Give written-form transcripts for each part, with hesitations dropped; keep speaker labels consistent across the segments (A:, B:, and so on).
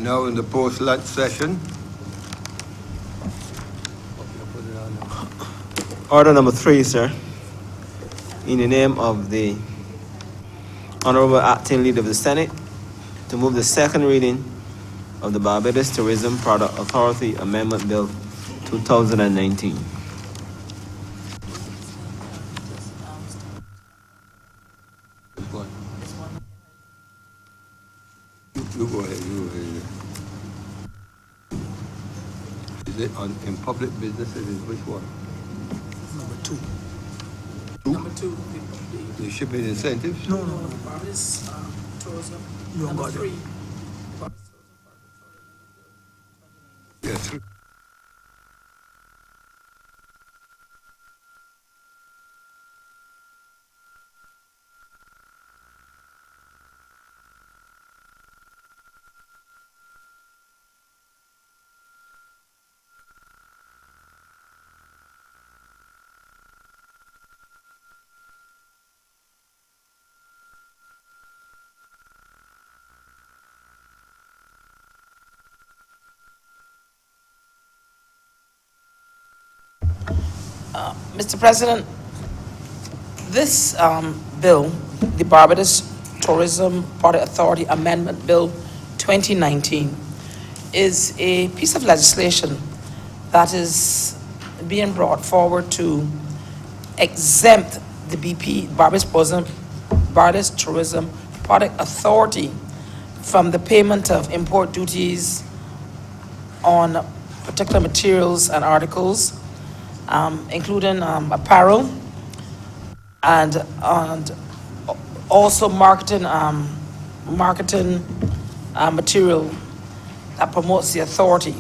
A: now in the post-lunch session.
B: Order number 3, sir. In the name of the Honourable Acting Leader of the Senate, to move the second reading of the Barbados Tourism Product Authority Amendment Bill 2019.
A: You go ahead, you go ahead. Is it in public businesses, is which one?
C: Number 2.
D: Number 2,
A: The shipping incentives?
C: No.
D: Barbados tourism.
C: You don't
D: Number
C: got it.
D: 3.
A: Yes.
D: Mr. President, this bill, the Barbados Tourism Product Authority Amendment Bill 2019, is a piece of legislation that is being brought forward to exempt the Barbados Tourism Product Authority from the payment of import duties on particular materials and articles, including apparel and also marketing material that promotes the authority,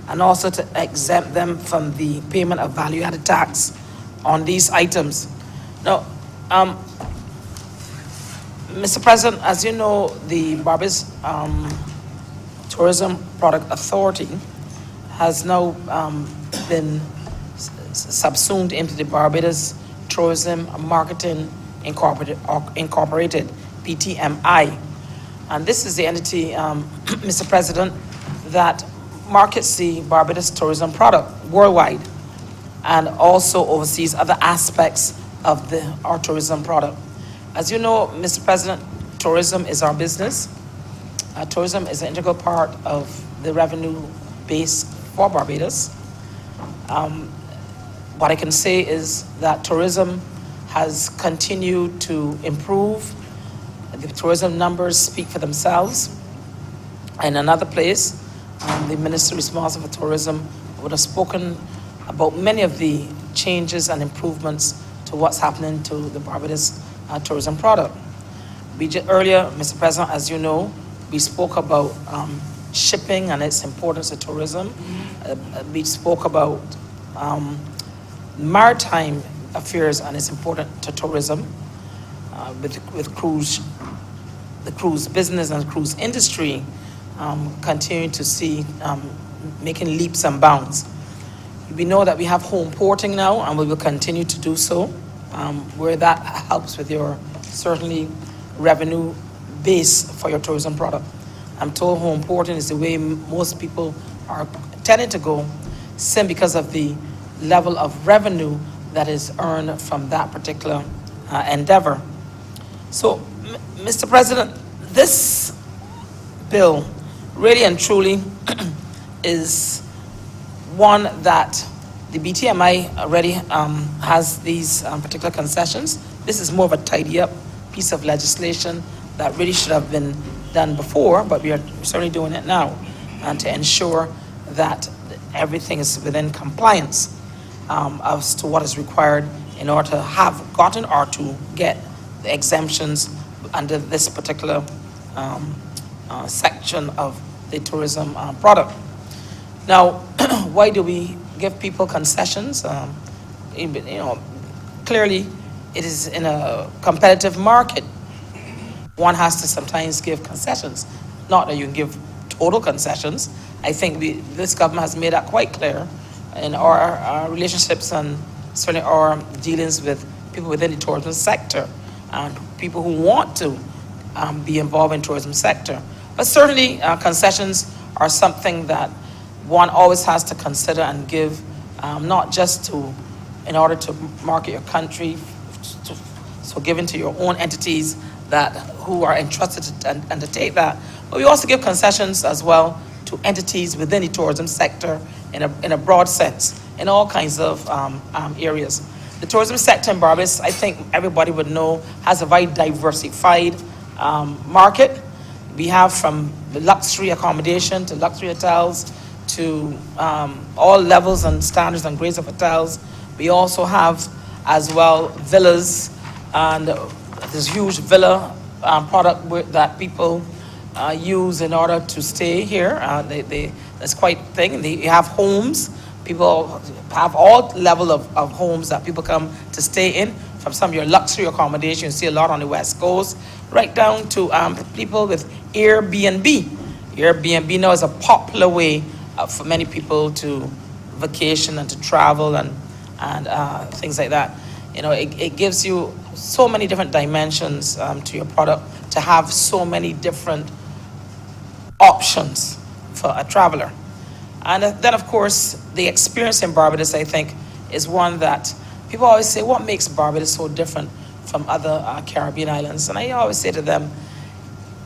D: and also to exempt them from the payment of value-added tax on these items. Now, Mr. President, as you know, the Barbados Tourism Product Authority has now been subsumed into the Barbados Tourism Marketing Incorporated, BTMI. And this is the entity, Mr. President, that markets the Barbados tourism product worldwide and also oversees other aspects of our tourism product. As you know, Mr. President, tourism is our business. Tourism is an integral part of the revenue base for Barbados. What I can say is that tourism has continued to improve. The tourism numbers speak for themselves. In another place, the Minister responsible for tourism would have spoken about many of the changes and improvements to what's happening to the Barbados tourism product. Earlier, Mr. President, as you know, we spoke about shipping and its importance to tourism. We spoke about maritime affairs and its importance to tourism with the cruise business and cruise industry continuing to see making leaps and bounds. We know that we have home porting now, and we will continue to do so, where that helps with your certainly revenue base for your tourism product. I'm told home porting is the way most people are tending to go, simply because of the level of revenue that is earned from that particular endeavor. So, Mr. President, this bill really and truly is one that the BTMI already has these particular concessions. This is more of a tidy up piece of legislation that really should have been done before, but we are certainly doing it now, and to ensure that everything is within compliance as to what is required in order to have gotten or to get the exemptions under this particular section of the tourism product. Now, why do we give people concessions? Clearly, it is in a competitive market. One has to sometimes give concessions. Not that you can give total concessions. I think this government has made that quite clear in our relationships and certainly our dealings with people within the tourism sector and people who want to be involved in tourism sector. But certainly concessions are something that one always has to consider and give, not just to, in order to market your country, so given to your own entities that who are entrusted to undertake that, but we also give concessions as well to entities within the tourism sector in a broad sense, in all kinds of areas. The tourism sector in Barbados, I think everybody would know, has a very diversified market. We have from the luxury accommodation to luxury hotels to all levels and standards and grades of hotels. We also have as well villas, and this huge villa product that people use in order to stay here. That's quite a thing. They have homes. People have all level of homes that people come to stay in, from some of your luxury accommodation, you see a lot on the West Coast, right down to people with Airbnb. Airbnb now is a popular way for many people to vacation and to travel and things like that. You know, it gives you so many different dimensions to your product, to have so many different options for a traveler. And then, of course, the experience in Barbados, I think, is one that people always say, what makes Barbados so different from other Caribbean islands? And I always say to them,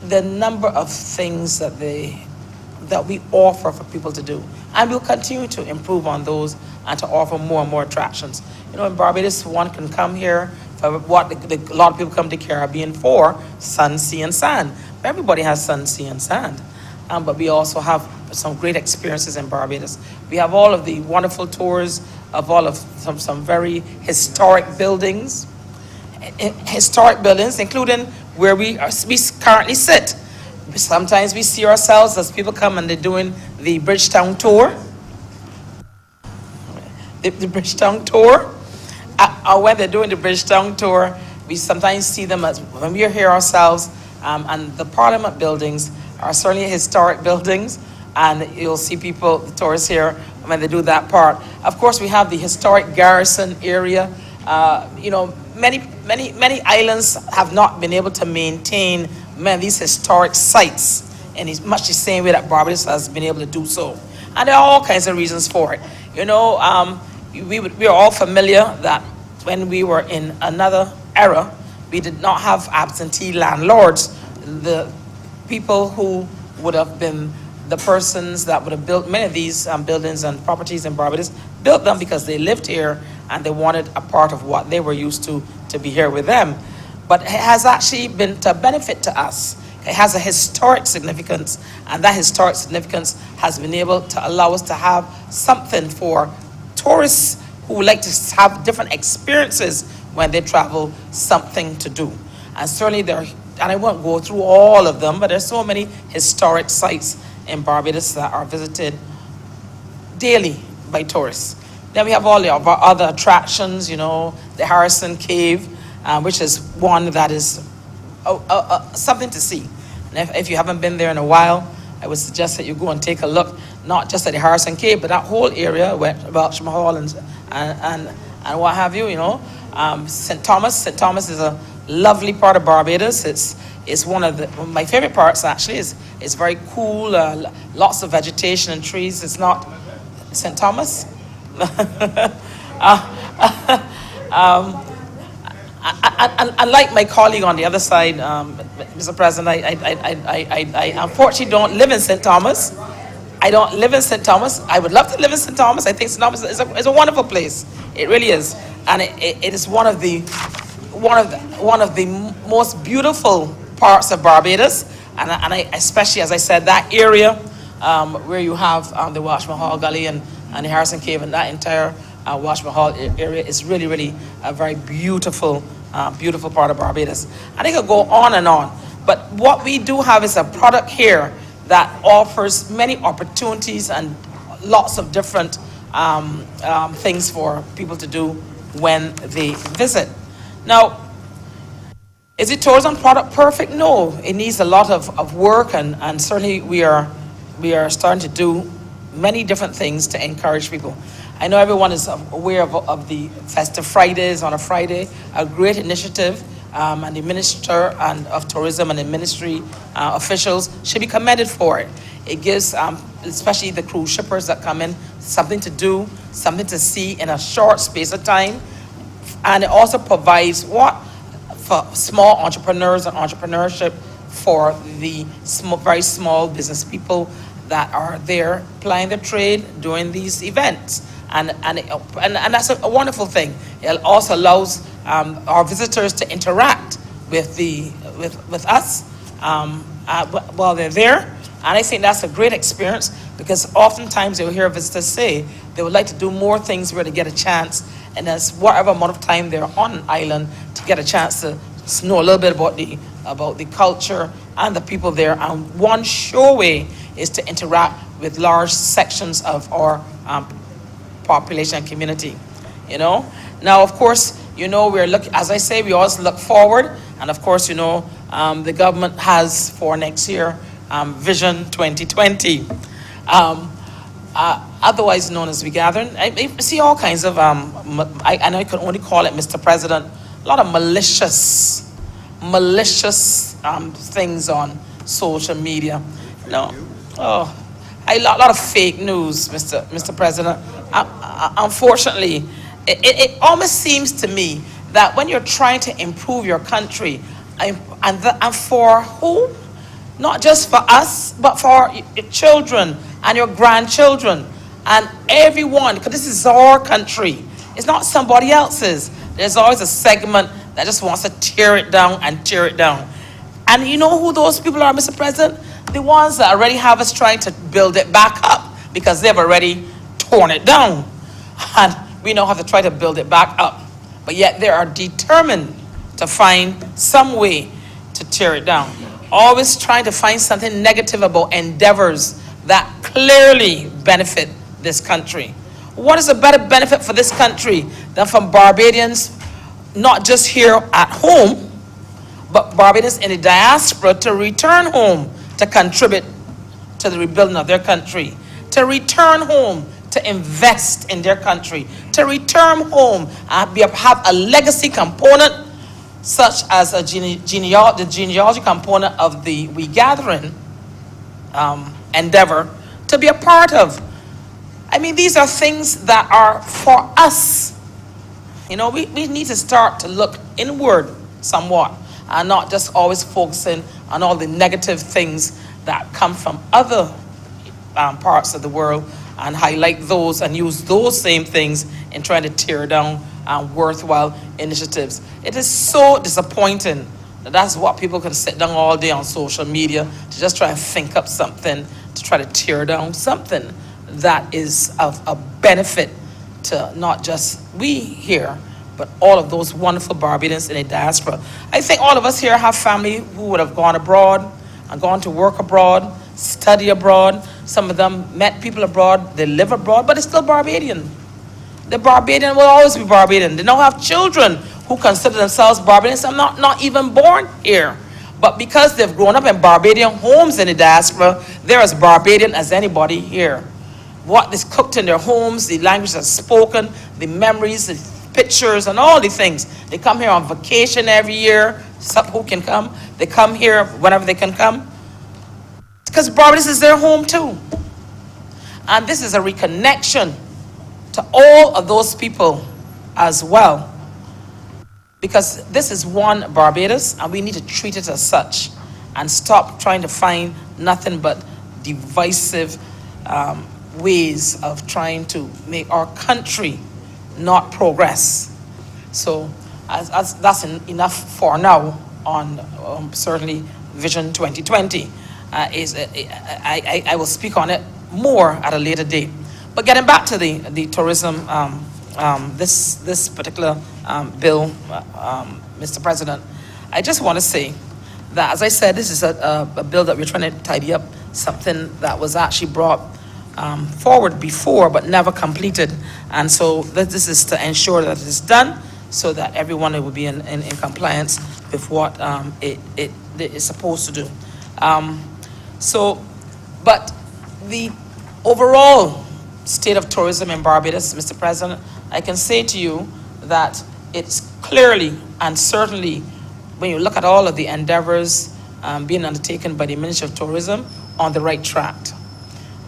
D: the number of things that we offer for people to do. And we'll continue to improve on those and to offer more and more attractions. You know, in Barbados, one can come here for what a lot of people come to Caribbean for, sun, sea, and sand. Everybody has sun, sea, and sand. But we also have some great experiences in Barbados. We have all of the wonderful tours of all of some very historic buildings, including where we currently sit. Sometimes we see ourselves as people come and they're doing the Bridgetown tour. The Bridgetown tour. When they're doing the Bridgetown tour, we sometimes see them as, when we are here ourselves, and the Parliament buildings are certainly historic buildings, and you'll see people, the tourists here, when they do that part. Of course, we have the historic garrison area. You know, many islands have not been able to maintain many of these historic sites in much the same way that Barbados has been able to do so. And there are all kinds of reasons for it. You know, we are all familiar that when we were in another era, we did not have absentee landlords. The people who would have been the persons that would have built many of these buildings and properties in Barbados built them because they lived here and they wanted a part of what they were used to be here with them. But it has actually been to benefit to us. It has a historic significance, and that historic significance has been able to allow us to have something for tourists who like to have different experiences when they travel, something to do. And certainly there, and I won't go through all of them, but there's so many historic sites in Barbados that are visited daily by tourists. Then we have all the other attractions, you know, the Harrison Cave, which is one that is something to see. And if you haven't been there in a while, I would suggest that you go and take a look, not just at the Harrison Cave, but that whole area, Welsh Mahal and what have you, you know. St. Thomas is a lovely part of Barbados. It's one of my favorite parts, actually. It's very cool, lots of vegetation and trees. It's not St. Thomas. Unlike my colleague on the other side, Mr. President, I unfortunately don't live in St. Thomas. I don't live in St. Thomas. I would love to live in St. Thomas. I think St. Thomas is a wonderful place. It really is, and it is one of the most beautiful parts of Barbados. And I especially, as I said, that area where you have the Welsh Mahal Gully and the Harrison Cave, and that entire Welsh Mahal area is really, really a very beautiful, beautiful part of Barbados. And it could go on and on. But what we do have is a product here that offers many opportunities and lots of different things for people to do when they visit. Now, is the tourism product perfect? No, it needs a lot of work, and certainly we are starting to do many different things to encourage people. I know everyone is aware of the Festive Fridays on a Friday, a great initiative, and the Minister of Tourism and the ministry officials should be commended for it. It gives, especially the cruise shippers that come in, something to do, something to see in a short space of time. And it also provides what? For small entrepreneurs and entrepreneurship for the very small business people that are there plying their trade during these events. And that's a wonderful thing. It also allows our visitors to interact with us while they're there. And I think that's a great experience, because oftentimes you'll hear visitors say they would like to do more things where they get a chance, and that's whatever amount of time they're on an island, to get a chance to know a little bit about the culture and the people there. And one sure way is to interact with large sections of our population and community. Now, of course, we're looking, as I say, we always look forward. And of course, the government has for next year Vision 2020, otherwise known as We Gathering. I see all kinds of, I know I can only call it, Mr. President, a lot of malicious things on social media. A lot of fake news, Mr. President. Unfortunately, it almost seems to me that when you're trying to improve your country, and for who? Not just for us, but for your children and your grandchildren and everyone, because this is our country. It's not somebody else's. There's always a segment that just wants to tear it down and tear it down. And you know who those people are, Mr. President? The ones that already have us trying to build it back up, because they've already torn it down. And we now have to try to build it back up. But yet they are determined to find some way to tear it down. Always trying to find something negative about endeavors that clearly benefit this country. What is a better benefit for this country than for Barbadians, not just here at home, but Barbadians in the diaspora, to return home to contribute to the rebuilding of their country, to return home to invest in their country, to return home and have a legacy component, such as the genealogy component of the We Gathering endeavor, to be a part of. I mean, these are things that are for us. We need to start to look inward somewhat, and not just always focusing on all the negative things that come from other parts of the world, and highlight those and use those same things in trying to tear down worthwhile initiatives. It is so disappointing that that's what people can sit down all day on social media to just try and think up something to try to tear down something that is of a benefit to not just we here, but all of those wonderful Barbadians in the diaspora. I think all of us here have family who would have gone abroad and gone to work abroad, study abroad. Some of them met people abroad, they live abroad, but it's still Barbadian. The Barbadian will always be Barbadian. They don't have children who consider themselves Barbadians. I'm not even born here. But because they've grown up in Barbadian homes in the diaspora, they're as Barbadian as anybody here. What is cooked in their homes, the language that's spoken, the memories, the pictures, and all the things. They come here on vacation every year. Some who can come. They come here whenever they can come. Because Barbados is their home too. And this is a reconnection to all of those people as well. Because this is one Barbados, and we need to treat it as such and stop trying to find nothing but divisive ways of trying to make our country not progress. So as that's enough for now on certainly Vision 2020. I will speak on it more at a later date. But getting back to the tourism, this particular bill, Mr. President, I just want to say that, as I said, this is a bill that we're trying to tidy up, something that was actually brought forward before but never completed. And so this is to ensure that it is done so that everyone will be in compliance with what it is supposed to do. But the overall state of tourism in Barbados, Mr. President, I can say to you that it's clearly and certainly, when you look at all of the endeavors being undertaken by the Ministry of Tourism on the right track.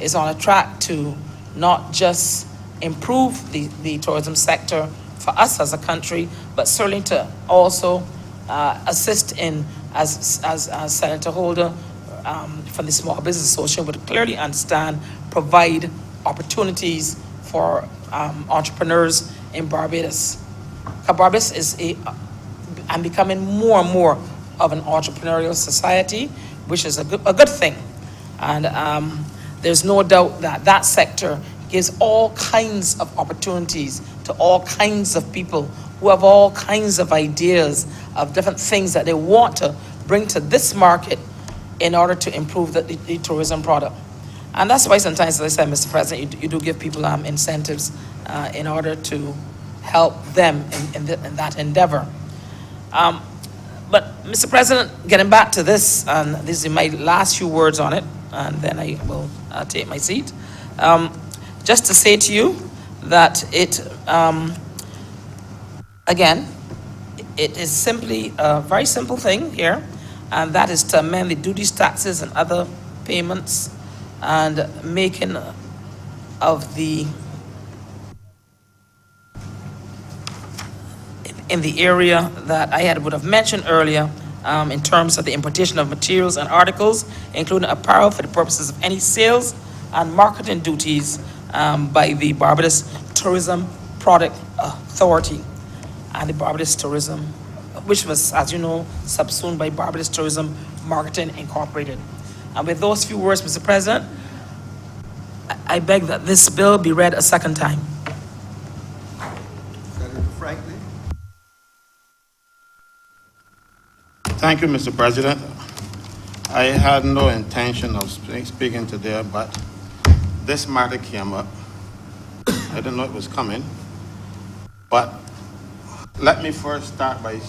D: It's on a track to not just improve the tourism sector for us as a country, but certainly to also assist in, as Senator Holder from the Small Business Association would clearly understand, provide opportunities for entrepreneurs in Barbados. Barbados is and becoming more and more of an entrepreneurial society, which is a good thing. And there's no doubt that that sector gives all kinds of opportunities to all kinds of people who have all kinds of ideas of different things that they want to bring to this market in order to improve the tourism product. And that's why sometimes, as I said, Mr. President, you do give people incentives in order to help them in that endeavor. But, Mr. President, getting back to this, and these are my last few words on it, and then I will take my seat. Just to say to you that again, it is simply a very simple thing here, and that is to amend the duties, taxes, and other payments, and making of the in the area that I would have mentioned earlier, in terms of the importation of materials and articles, including apparel, for the purposes of any sales and marketing duties by the Barbados Tourism Product Authority and the Barbados Tourism, which was, as you know, subsumed by Barbados Tourism Marketing Incorporated. And with those few words, Mr. President, I beg that this bill be read a second time.
A: Senator Franklin.
E: Thank you, Mr. President. I had no intention of speaking today, but this matter came up. I didn't know it was coming. But let me first start by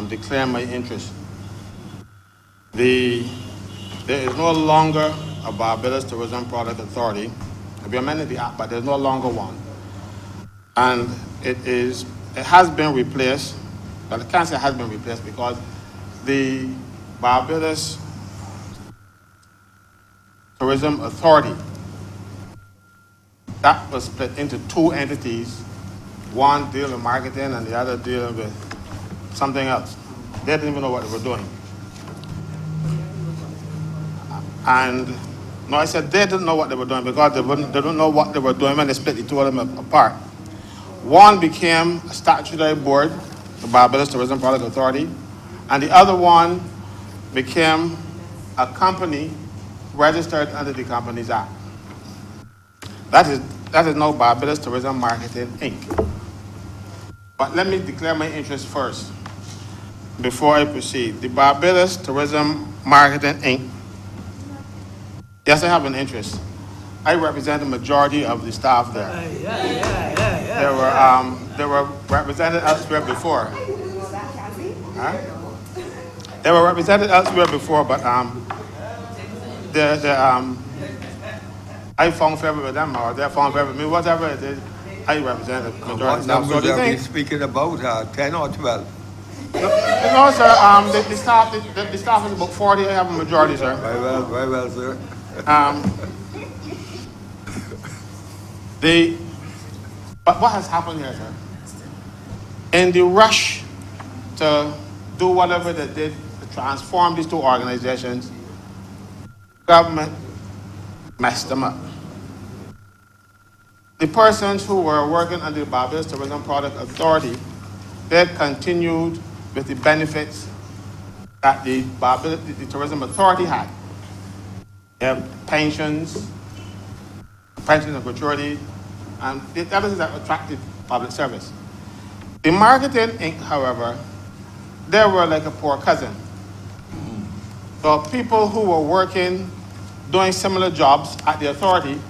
E: declaring my interest. There is no longer a Barbados Tourism Product Authority. We amended the act, but there's no longer one. And it has been replaced. Well, I can't say it has been replaced because the Barbados Tourism Authority, that was split into two entities. One deal with marketing and the other deal with something else. They didn't even know what they were doing. And no, I said they didn't know what they were doing because they don't know what they were doing when they split the two of them apart. One became a statutory board, the Barbados Tourism Product Authority, and the other one became a company registered under the Companies Act. That is now Barbados Tourism Marketing, Inc. But let me declare my interest first before I proceed. The Barbados Tourism Marketing, Inc. Yes, I have an interest. I represent the majority of the staff there. They were represented elsewhere before. Huh? They were represented elsewhere before, but I found favor with them, or they found favor with me, whatever it is. I represent the majority
A: What
E: of staff. So
A: numbers
E: the
A: are we
E: thing,
A: speaking about? 10 or 12?
E: no, sir. The staff is about 40. I have a majority, sir.
A: Very well, sir.
E: But what has happened here, sir? In the rush to do whatever they did to transform these two organizations, government messed them up. The persons who were working under the Barbados Tourism Product Authority, they continued with the benefits that the Tourism Authority had. They have pensions and gratuity, and that is attractive public service. The Marketing Inc., however, they were like a poor cousin. So people who were working, doing similar jobs at the authority,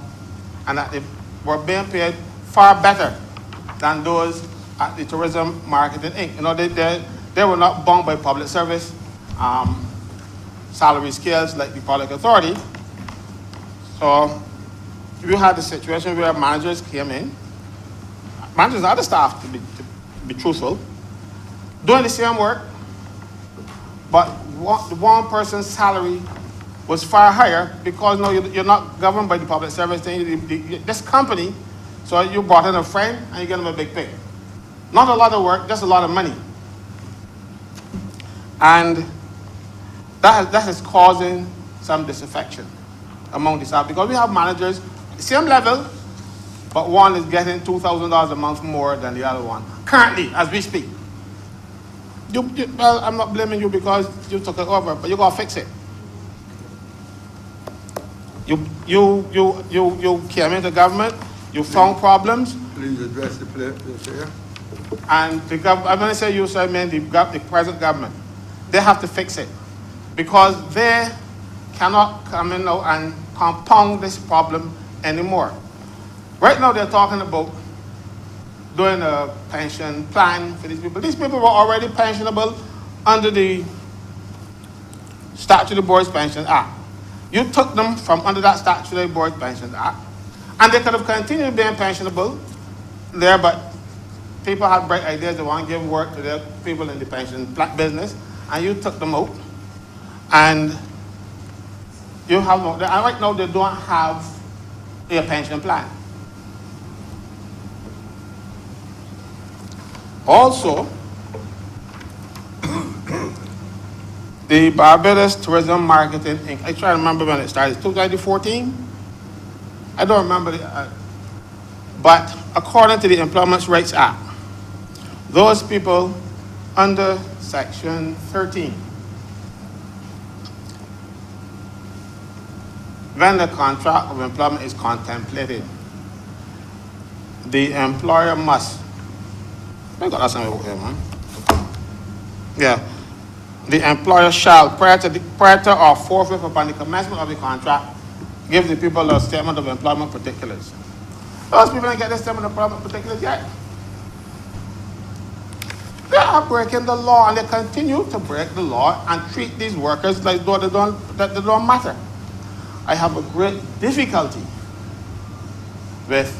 E: and that they were being paid far better than those at the Tourism Marketing Inc. You know, they were not bound by public service salary scales like the public authority. So we had a situation where managers came in, managers and other staff, to be truthful, doing the same work, but one person's salary was far higher because no, you're not governed by the public service thing. This company, so you brought in a friend and you get them a big pay. Not a lot of work, just a lot of money. And that is causing some disaffection among the staff because we have managers, same level, but one is getting $2,000 a month more than the other one. Currently, as we speak. Well, I'm not blaming you because you took it over, but you gotta fix it. You came into government, you found problems,
A: Please address the chair.
E: and the government, I'm gonna say you, sir, I mean the present government, they have to fix it because they cannot come in now and compound this problem anymore. Right now, they're talking about doing a pension plan for these people. These people were already pensionable under the Statutory Boards Pension Act. You took them from under that Statutory Boards Pension Act, and they could have continued being pensionable there, but people had bright ideas. They want to give work to their people in the pension business, and you took them out. And you have no, and right now they don't have a pension plan. Also, the Barbados Tourism Marketing Inc. I try to remember when it started. 2014? I don't remember. But according to the Employment Rights Act, those people under Section 13, when the contract of employment is contemplated, the employer must, I got that somewhere over here, man. Yeah. The employer shall, prior to or forthwith upon the commencement of the contract, give the people a statement of employment particulars. Those people didn't get the statement of employment particulars yet. They are breaking the law, and they continue to break the law and treat these workers like though they don't matter. I have a great difficulty with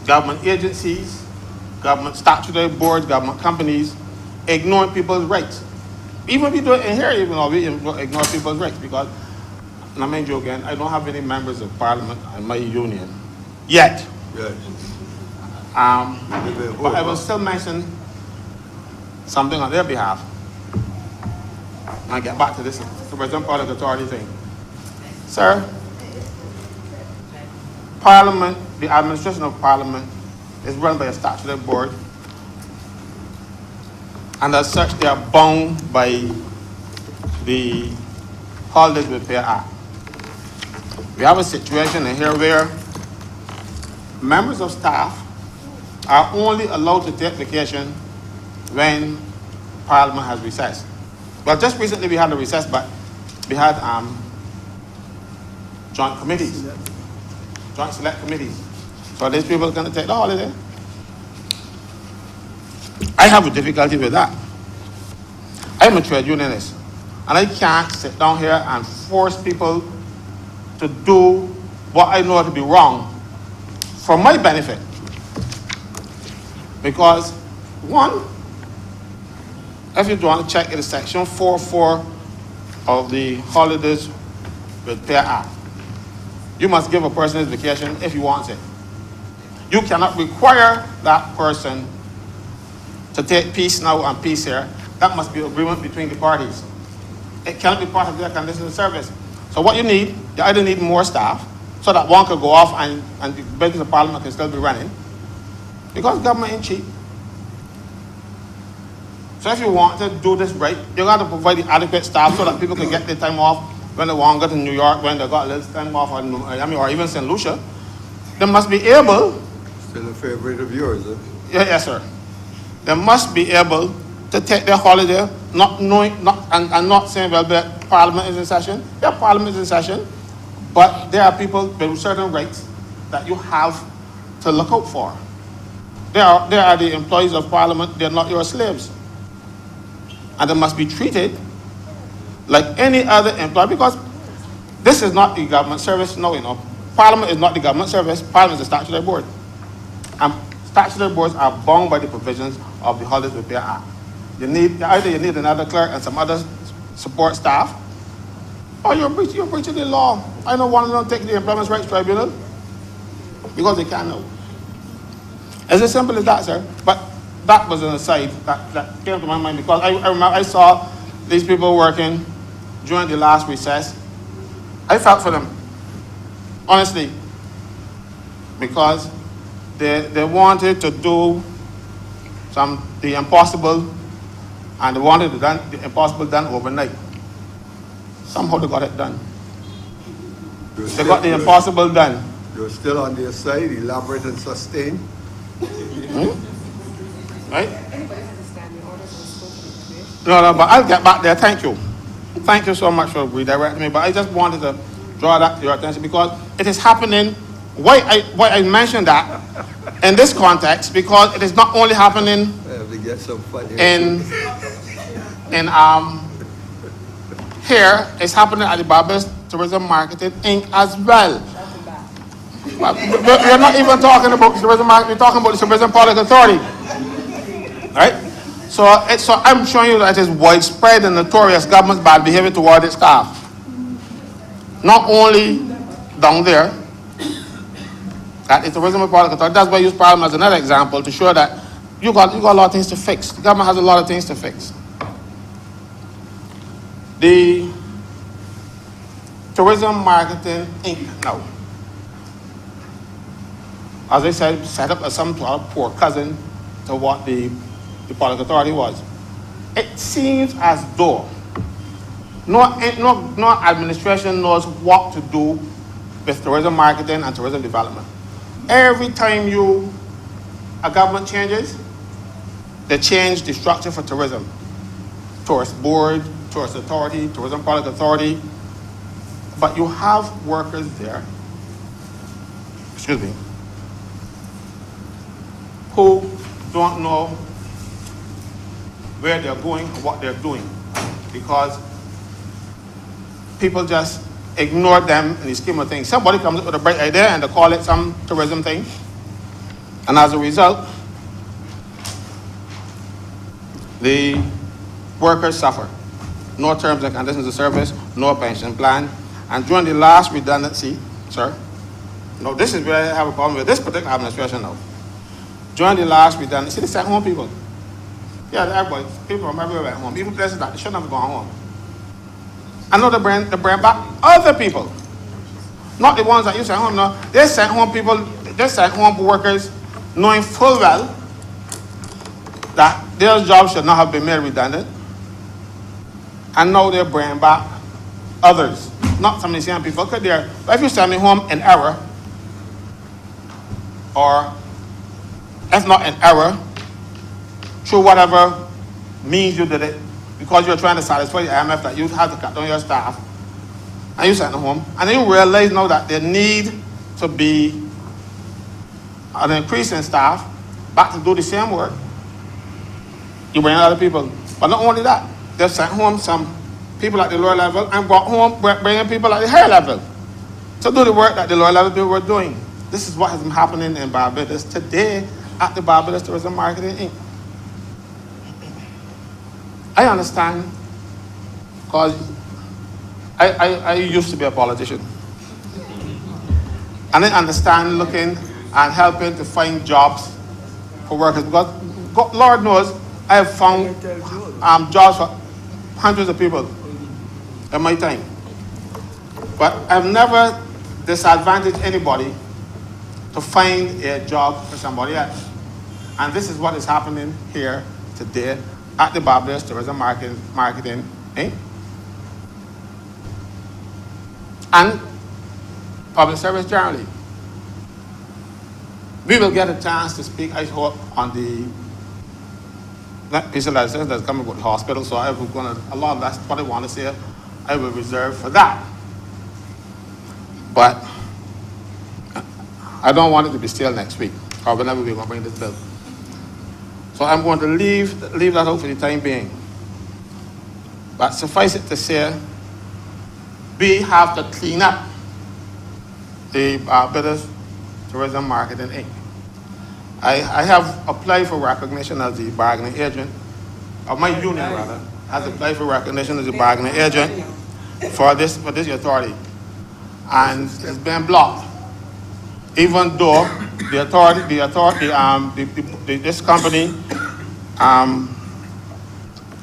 E: government agencies, government statutory boards, government companies, ignoring people's rights. Even if we do it in here, even though we ignore people's rights, because, and I mind you again, I don't have any members of parliament in my union yet.
A: Yes.
E: But I will still mention something on their behalf. And I get back to this Tourism Product Authority thing. Sir, Parliament, the administration of Parliament is run by a statutory board, and as such they are bound by the Holidays with Pay Act. We have a situation in here where members of staff are only allowed to take vacation when Parliament has recessed. Well, just recently we had a recess, but we had joint committees, joint select committees. So these people are going to take the holiday. I have a difficulty with that. I'm a trade unionist, and I can't sit down here and force people to do what I know to be wrong for my benefit. Because, one, if you want to check it, Section 4.4 of the Holidays with Pay Act. You must give a person his vacation if he wants it. You cannot require that person to take peace now and peace here. That must be agreement between the parties. It cannot be part of their conditions of service. So what you need, you either need more staff so that one could go off and the business of Parliament can still be running, because government ain't cheap. So if you want to do this right, you got to provide the adequate staff so that people can get their time off when they want to go to New York, when they got a little time off, or even St. Lucia. They must be able.
A: Still a favorite of yours, huh?
E: Yes, sir. They must be able to take their holiday, not saying, well, Parliament is in session. Yeah, Parliament is in session, but there are people with certain rights that you have to look out for. They are the employees of Parliament. They're not your slaves. And they must be treated like any other employee, because this is not the government service. No, Parliament is not the government service. Parliament is a statutory board. And statutory boards are bound by the provisions of the Holidays with Pay Act. Either you need another clerk and some other support staff, Oh, you're breaching the law. I don't want to take the Employment Rights Tribunal because they can't know. It's as simple as that, sir. But that was an aside that came to my mind because I remember I saw these people working during the last recess. I felt for them, honestly, because they wanted to do the impossible, and they wanted the impossible done overnight. Somehow they got it done. They got the impossible done.
A: You're still on their side, elaborate and sustain.
E: Right? No, but I'll get back there. Thank you. Thank you so much for redirecting me. But I just wanted to draw that to your attention because it is happening. Why I mentioned that in this context, because it is not only happening
A: I have to get some fun here.
E: in here, it's happening at the Barbados Tourism Marketing Inc. as well. But we're not even talking about the tourism market, we're talking about the Tourism Product Authority. Right? So I'm showing you that it is widespread and notorious government's bad behavior toward its staff. Not only down there, at the Tourism Product Authority, that's why I use Parliament as another example to show that you got a lot of things to fix. The government has a lot of things to fix. The Tourism Marketing Inc. now, as I said, set up as some poor cousin to what the Product Authority was. It seems as though no administration knows what to do with tourism marketing and tourism development. Every time a government changes, they change the structure for tourism. Tourist board, tourist authority, tourism product authority. But you have workers there, who don't know where they're going or what they're doing because people just ignore them in the scheme of things. Somebody comes up with a bright idea and they call it some tourism thing. And as a result, the workers suffer. No terms and conditions of service, no pension plan. And during the last redundancy, sir, no, this is where I have a problem with this particular administration now. During the last redundancy, they sent home people. Yeah, everybody, people from everywhere went home. Even places that they shouldn't have gone home. I know they bring back other people. Not the ones that you sent home, no. They sent home people, they sent home workers knowing full well that their jobs should not have been made redundant. And now they're bringing back others. Not some of the same people. But if you send me home in error, or if not in error, through whatever means you did it, because you're trying to satisfy the IMF that you have to cut down your staff, and you send them home, and then you realize now that there need to be an increase in staff back to do the same work, you bring other people. But not only that, they've sent home some people at the lower level and brought home bringing people at the higher level to do the work that the lower level people were doing. This is what has been happening in Barbados today at the Barbados Tourism Marketing Inc. I understand, because I used to be a politician. And I understand looking and helping to find jobs for workers, because God, Lord knows I have found jobs for hundreds of people in my time. But I've never disadvantaged anybody to find a job for somebody else. And this is what is happening here today at the Barbados Tourism Marketing Inc. And public service generally. We will get a chance to speak, I hope, on the piece of legislation that's coming with the hospital. So a lot of that's what I want to say, I will reserve for that. But I don't want it to be still next week, or whenever we're going to bring this bill. So I'm going to leave that out for the time being. But suffice it to say, we have to clean up the Barbados Tourism Marketing Inc. I have applied for recognition as the bargaining agent, or my union rather, has applied for recognition as the bargaining agent for this authority, and it's been blocked. Even though this company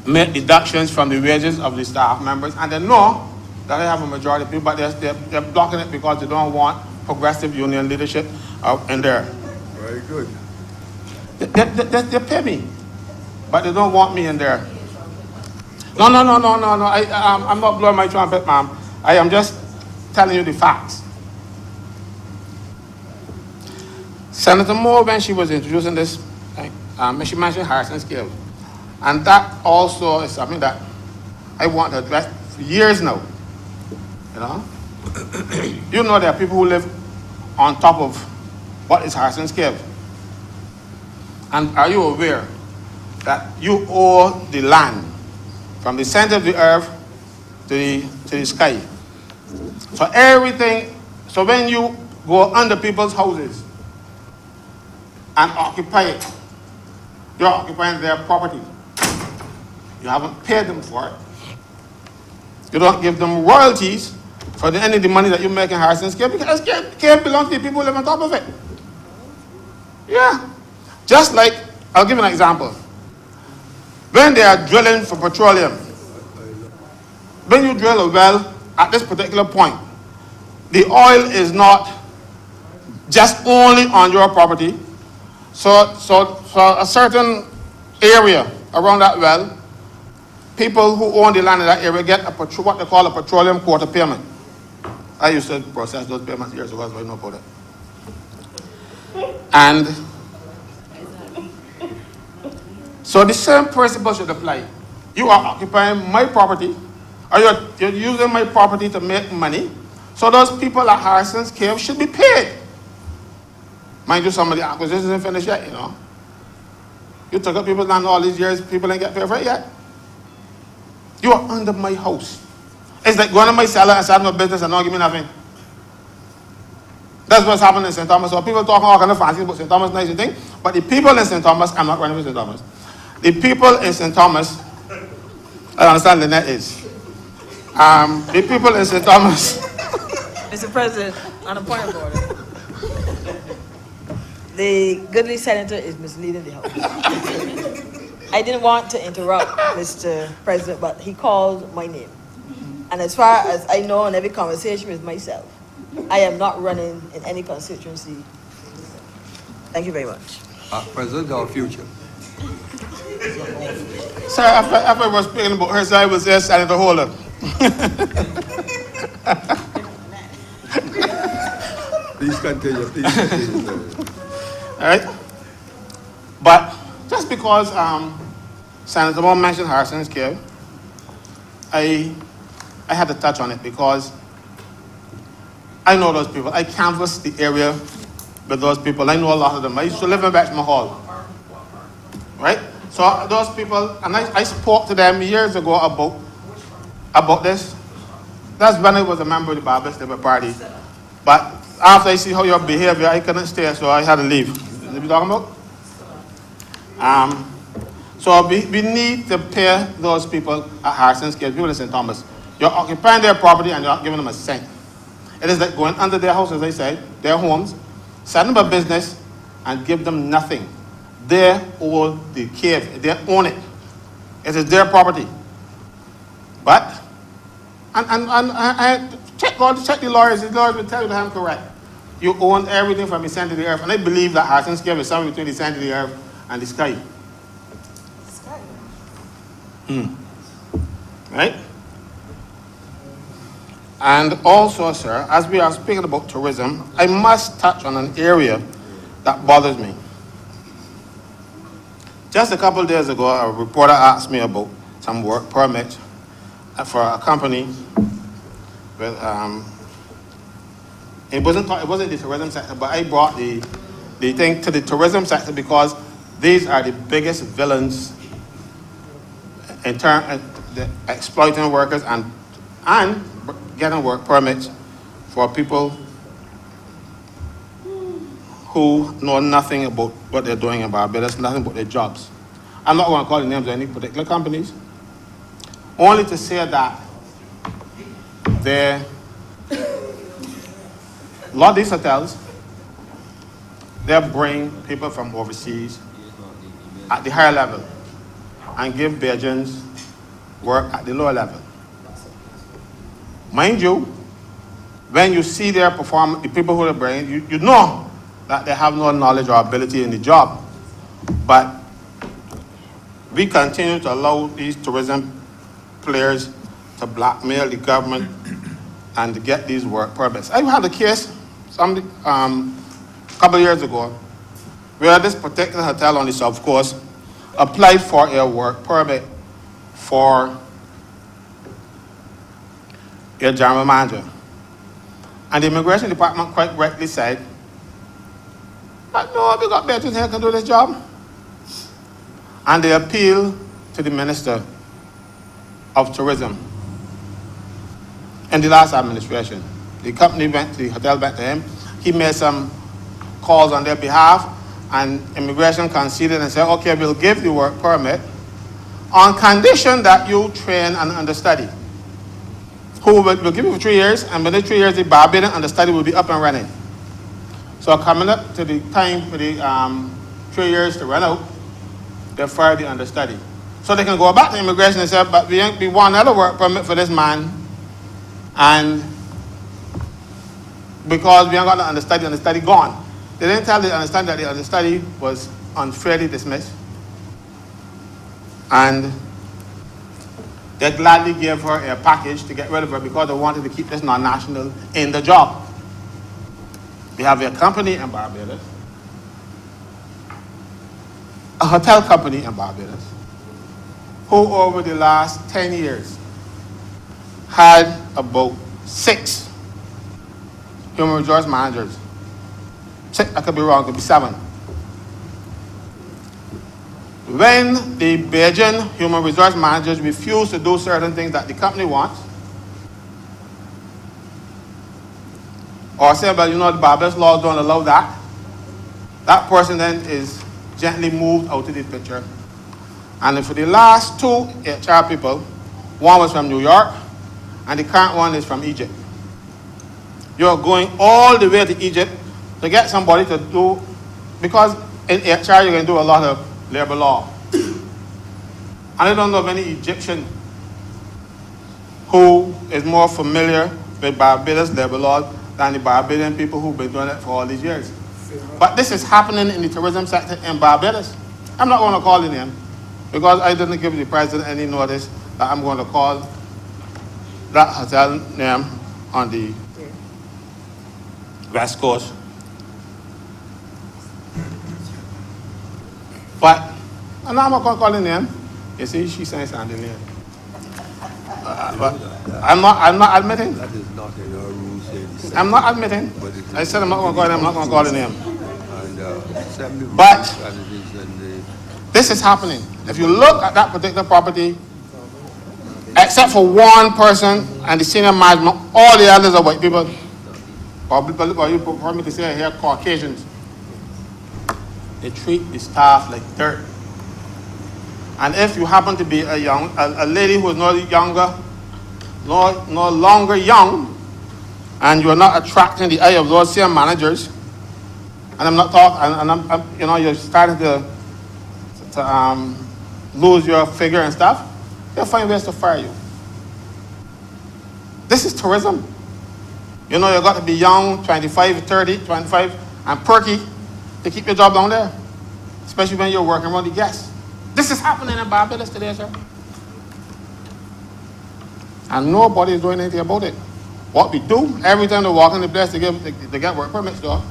E: make deductions from the wages of the staff members, and they know that they have a majority of people, but they're blocking it because they don't want progressive union leadership in there.
A: Very good.
E: They pay me, but they don't want me in there. No. I'm not blowing my trumpet, ma'am. I am just telling you the facts. Senator Moore, when she was introducing this, she mentioned Harrison Scale. And that also is something that I want to address for years now. You know? You know there are people who live on top of what is Harrison Scale. And are you aware that you owe the land from the center of the earth to the sky? So everything, so when you go under people's houses and occupy it, you're occupying their property. You haven't paid them for it. You don't give them royalties for any of the money that you make in Harrison's Cave, because Cave belongs to the people who live on top of it. Yeah. Just like, I'll give you an example. When they are drilling for petroleum, when you drill a well at this particular point, the oil is not just only on your property. So for a certain area around that well, people who own the land in that area get what they call a petroleum quota payment. I used to process those payments years ago, so I know about it. And so the same principle should apply. You are occupying my property, or you're using my property to make money, so those people at Harrison's Cave should be paid. Mind you, some of the acquisitions ain't finished yet, you know. You took up people's land all these years, people ain't get paid for it yet. You are under my house. It's like going to my cellar and starting a business and not giving me nothing. That's what's happening in St. Thomas. So people talking all kind of fancy about St. Thomas, nice and thing, but the people in St. Thomas, I'm not running with St. Thomas. The people in St. Thomas, I understand the net is. The people in St. Thomas.
F: Mr. President, on a point of order. The goodly senator is misleading the House. I didn't want to interrupt Mr. President, but he called my name. And as far as I know in every conversation with myself, I am not running in any constituency. Thank you very much.
A: Present or future?
E: Sir, after I was speaking about her, so I was there, Senator Holder.
A: Please continue, please continue.
E: All right? But just because Senator Moore mentioned Harrison's Cave, I had to touch on it because I know those people. I canvassed the area with those people. I know a lot of them. I used to live in Bexman Hall. Right? So those people, and I spoke to them years ago about this. That's when I was a member of the Baptist Labour Party. But after I see how your behavior, I couldn't stay, so I had to leave. You know what I'm talking about? So we need to pay those people at Harrison's Cave, people in St. Thomas. You're occupying their property and you're not giving them a cent. It is like going under their house, as I said, their homes, set them a business, and give them nothing. They own the cave. They own it. It is their property. But, and check the lawyers. The lawyers will tell you that I'm correct. You own everything from the center of the earth. And I believe that Harrison's Cave is somewhere between the center of the earth and the sky. Right? And also, sir, as we are speaking about tourism, I must touch on an area that bothers me. Just a couple of days ago, a reporter asked me about some work permit for a company with, it wasn't the tourism sector, but I brought the thing to the tourism sector because these are the biggest villains in terms of exploiting workers and getting work permits for people who know nothing about what they're doing in Barbados, nothing about their jobs. I'm not going to call the names of any particular companies, only to say that a lot of these hotels, they bring people from overseas at the higher level and give Bajans work at the lower level. Mind you, when you see their performance, the people who they bring, you know that they have no knowledge or ability in the job. But we continue to allow these tourism players to blackmail the government and to get these work permits. I had a case a couple of years ago where this particular hotel on the South Coast applied for a work permit for a general manager. And the immigration department quite rightly said, but no, we got veterans here who can do this job. And they appealed to the Minister of Tourism in the last administration. The company the hotel went to him. He made some calls on their behalf, and immigration conceded and said, okay, we'll give the work permit on condition that you train an understudy who will give you for 3 years, and within 3 years, the Barbadian understudy will be up and running. So coming up to the time for the 3 years to run out, they fired the understudy. So they can go back to immigration and say, but we want another work permit for this man, and because we ain't got the understudy gone. They didn't tell the understudy that the understudy was unfairly dismissed. And they gladly gave her a package to get rid of her because they wanted to keep this non-national in the job. We have a company in Barbados, a hotel company in Barbados, who over the last 10 years had about 6 human resource managers. 6, I could be wrong, it could be 7. When the Bajan human resource managers refuse to do certain things that the company wants, or say, well, you know, the Barbados laws don't allow that, that person then is gently moved out of the picture. And for the last 2 HR people, one was from New York, and the current one is from Egypt. You're going all the way to Egypt to get somebody to do, because in HR you can do a lot of labor law. And I don't know of any Egyptian who is more familiar with Barbados labor law than the Barbadian people who've been doing it for all these years. But this is happening in the tourism sector in Barbados. I'm not going to call the name because I didn't give the president any notice that I'm going to call that hotel name on the West Coast. But I'm not going to call the name. You see, she's saying something there. But I'm not admitting.
A: That is not in our rules.
E: I'm not admitting. I said I'm not going to call the name. I'm not going to call the name.
A: And assembly
E: But
A: strategies and
E: this is happening. If you look at that particular property, except for one person and the senior management, all the others are white people. Or you prefer me to say here, Caucasians. They treat the staff like dirt. And if you happen to be a lady who is no longer young, and you are not attracting the eye of those same managers, and I'm not talking, and you're starting to lose your figure and stuff, they'll find ways to fire you. This is tourism. You know, you've got to be young, 25, 30, 25, and perky to keep your job down there, especially when you're working around the guests. This is happening in Barbados today, sir. And nobody is doing anything about it. What we do, every time they walk in the place, they get work permits, though.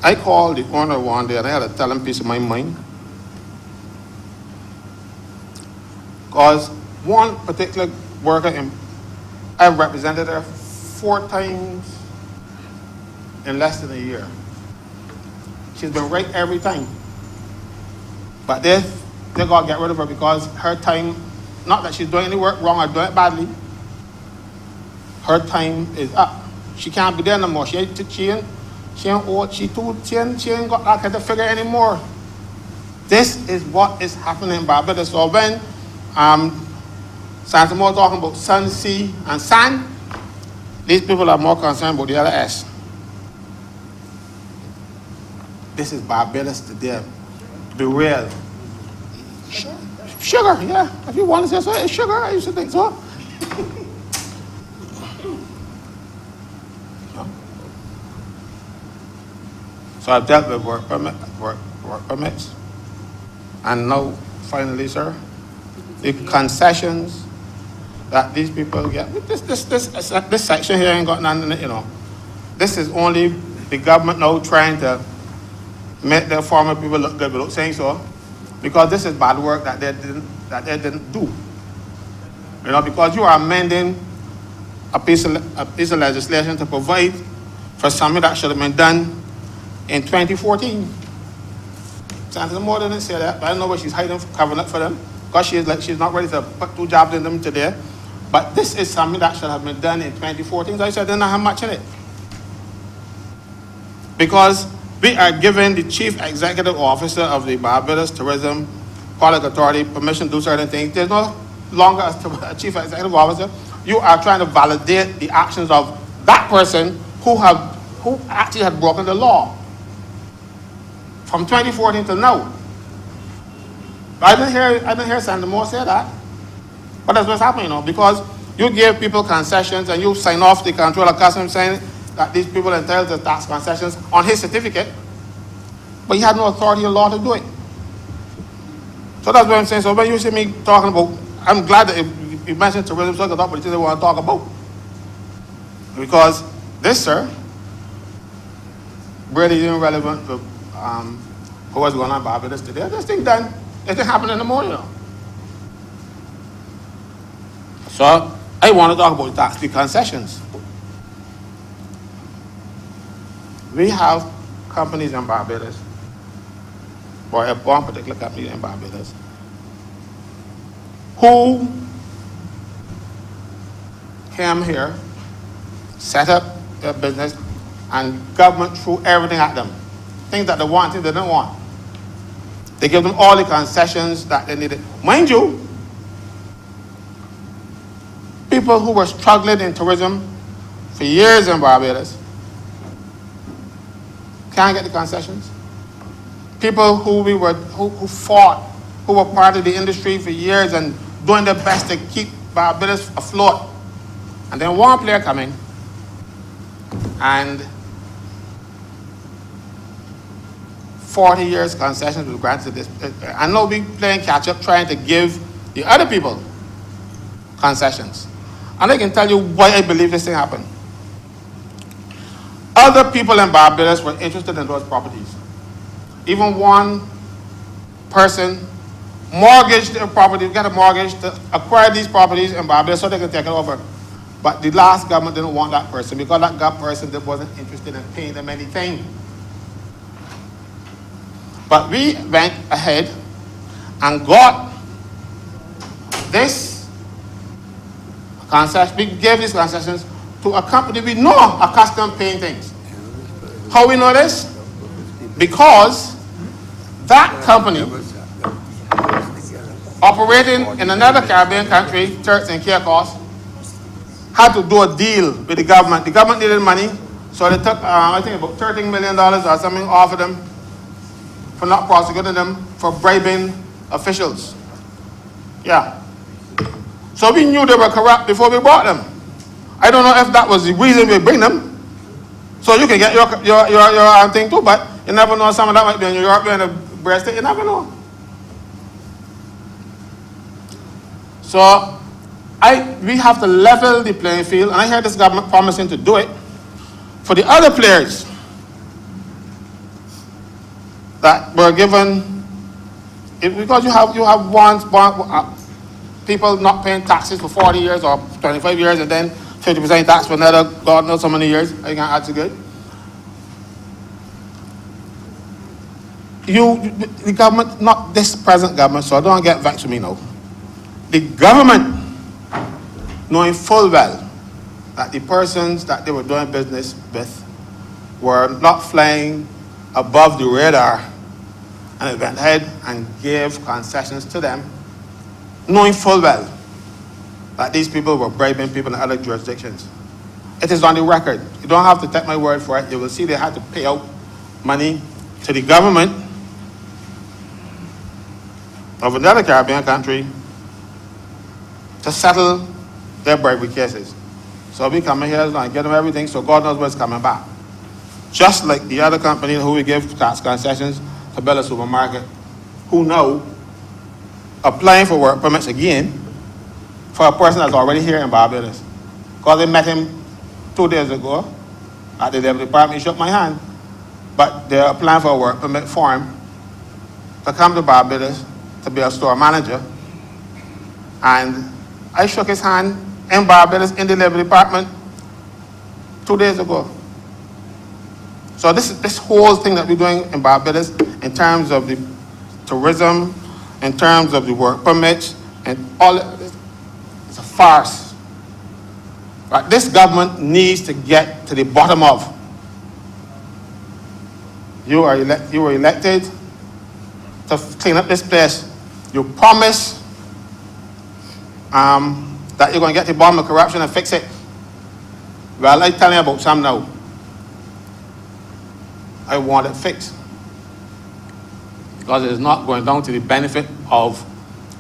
E: I called the owner one day and I had to tell him a piece of my mind. Because one particular worker, I've represented her 4 times in less than a year. She's been right every time. But they're going to get rid of her because her time, not that she's doing any work wrong or doing it badly, her time is up. She can't be there no more. She ain't got that kind of figure anymore. This is what is happening in Barbados. So when Santa Moore talking about sun, sea, and sand. These people are more concerned about the other S. This is Barbados to them. Be real. Sugar, yeah. If you want to say so, it's sugar. I used to think so. So I've dealt with work permits. And now, finally, sir, the concessions that these people get. This section here ain't got nothing in it, you know. This is only the government now trying to make their former people look good without saying so, because this is bad work that they didn't do. You know, because you are amending a piece of legislation to provide for something that should have been done in 2014. Santa Moore didn't say that, but I don't know what she's hiding, covering up for them, because she's not ready to put 2 jobs in them today. But this is something that should have been done in 2014. So I said, they don't have much in it. Because we are giving the Chief Executive Officer of the Barbados Tourism Product Authority permission to do certain things. There's no longer a Chief Executive Officer. You are trying to validate the actions of that person who actually had broken the law from 2014 till now. I didn't hear Santa Moore say that. But that's what's happening, you know, because you give people concessions and you sign off the Controller of Customs saying that these people are entitled to tax concessions on his certificate, but he had no authority or law to do it. So that's what I'm saying. So when you see me talking about, I'm glad that you mentioned tourism, so I can talk about the things I want to talk about. Because this, sir, really irrelevant to what's going on in Barbados today. This thing done, it didn't happen in the morning, you know. So I want to talk about tax concessions. We have companies in Barbados, or one particular company in Barbados, who came here, set up their business, and government threw everything at them. Things that they want, things they didn't want. They gave them all the concessions that they needed. Mind you, people who were struggling in tourism for years in Barbados can't get the concessions. People who fought, who were part of the industry for years and doing their best to keep Barbados afloat. And then one player coming and 40 years concessions was granted this. I know we playing catch up trying to give the other people concessions. And I can tell you why I believe this thing happened. Other people in Barbados were interested in those properties. Even one person mortgaged their property, got a mortgage to acquire these properties in Barbados so they could take it over. But the last government didn't want that person because that person wasn't interested in paying them anything. But we went ahead and got this concession. We gave these concessions to a company we know accustomed paying things. How we know this? Because that company operating in another Caribbean country, Turks and Caicos, had to do a deal with the government. The government needed money, so they took, I think about $13 million or something off of them for not prosecuting them for bribing officials. Yeah. So we knew they were corrupt before we bought them. I don't know if that was the reason we bring them. So you can get your thing too, but you never know, some of that might be in New York, in the breast, you never know. So we have to level the playing field, and I hear this government promising to do it for the other players that were given, because you have people not paying taxes for 40 years or 25 years and then 50% tax for another God knows how many years. I can add to good. The government, not this present government, so don't get vexed with me now. The government, knowing full well that the persons that they were doing business with were not flying above the radar, and they went ahead and gave concessions to them, knowing full well that these people were bribing people in other jurisdictions. It is on the record. You don't have to take my word for it. You will see they had to pay out money to the government of another Caribbean country to settle their bribery cases. So we come in here and get them everything, so God knows what's coming back. Just like the other company who we give tax concessions to build a supermarket, who now applying for work permits again for a person that's already here in Barbados. Because they met him 2 days ago at the Labor Department, he shook my hand. But they're applying for a work permit for him to come to Barbados to be a store manager. And I shook his hand in Barbados in the Labor Department 2 days ago. So this whole thing that we're doing in Barbados in terms of the tourism, in terms of the work permits, and all of this, it's a farce. Right? This government needs to get to the bottom of. You were elected to clean up this place. You promise that you're going to get to the bottom of corruption and fix it. Well, I'm telling you about some now. I want it fixed. Because it is not going down to the benefit of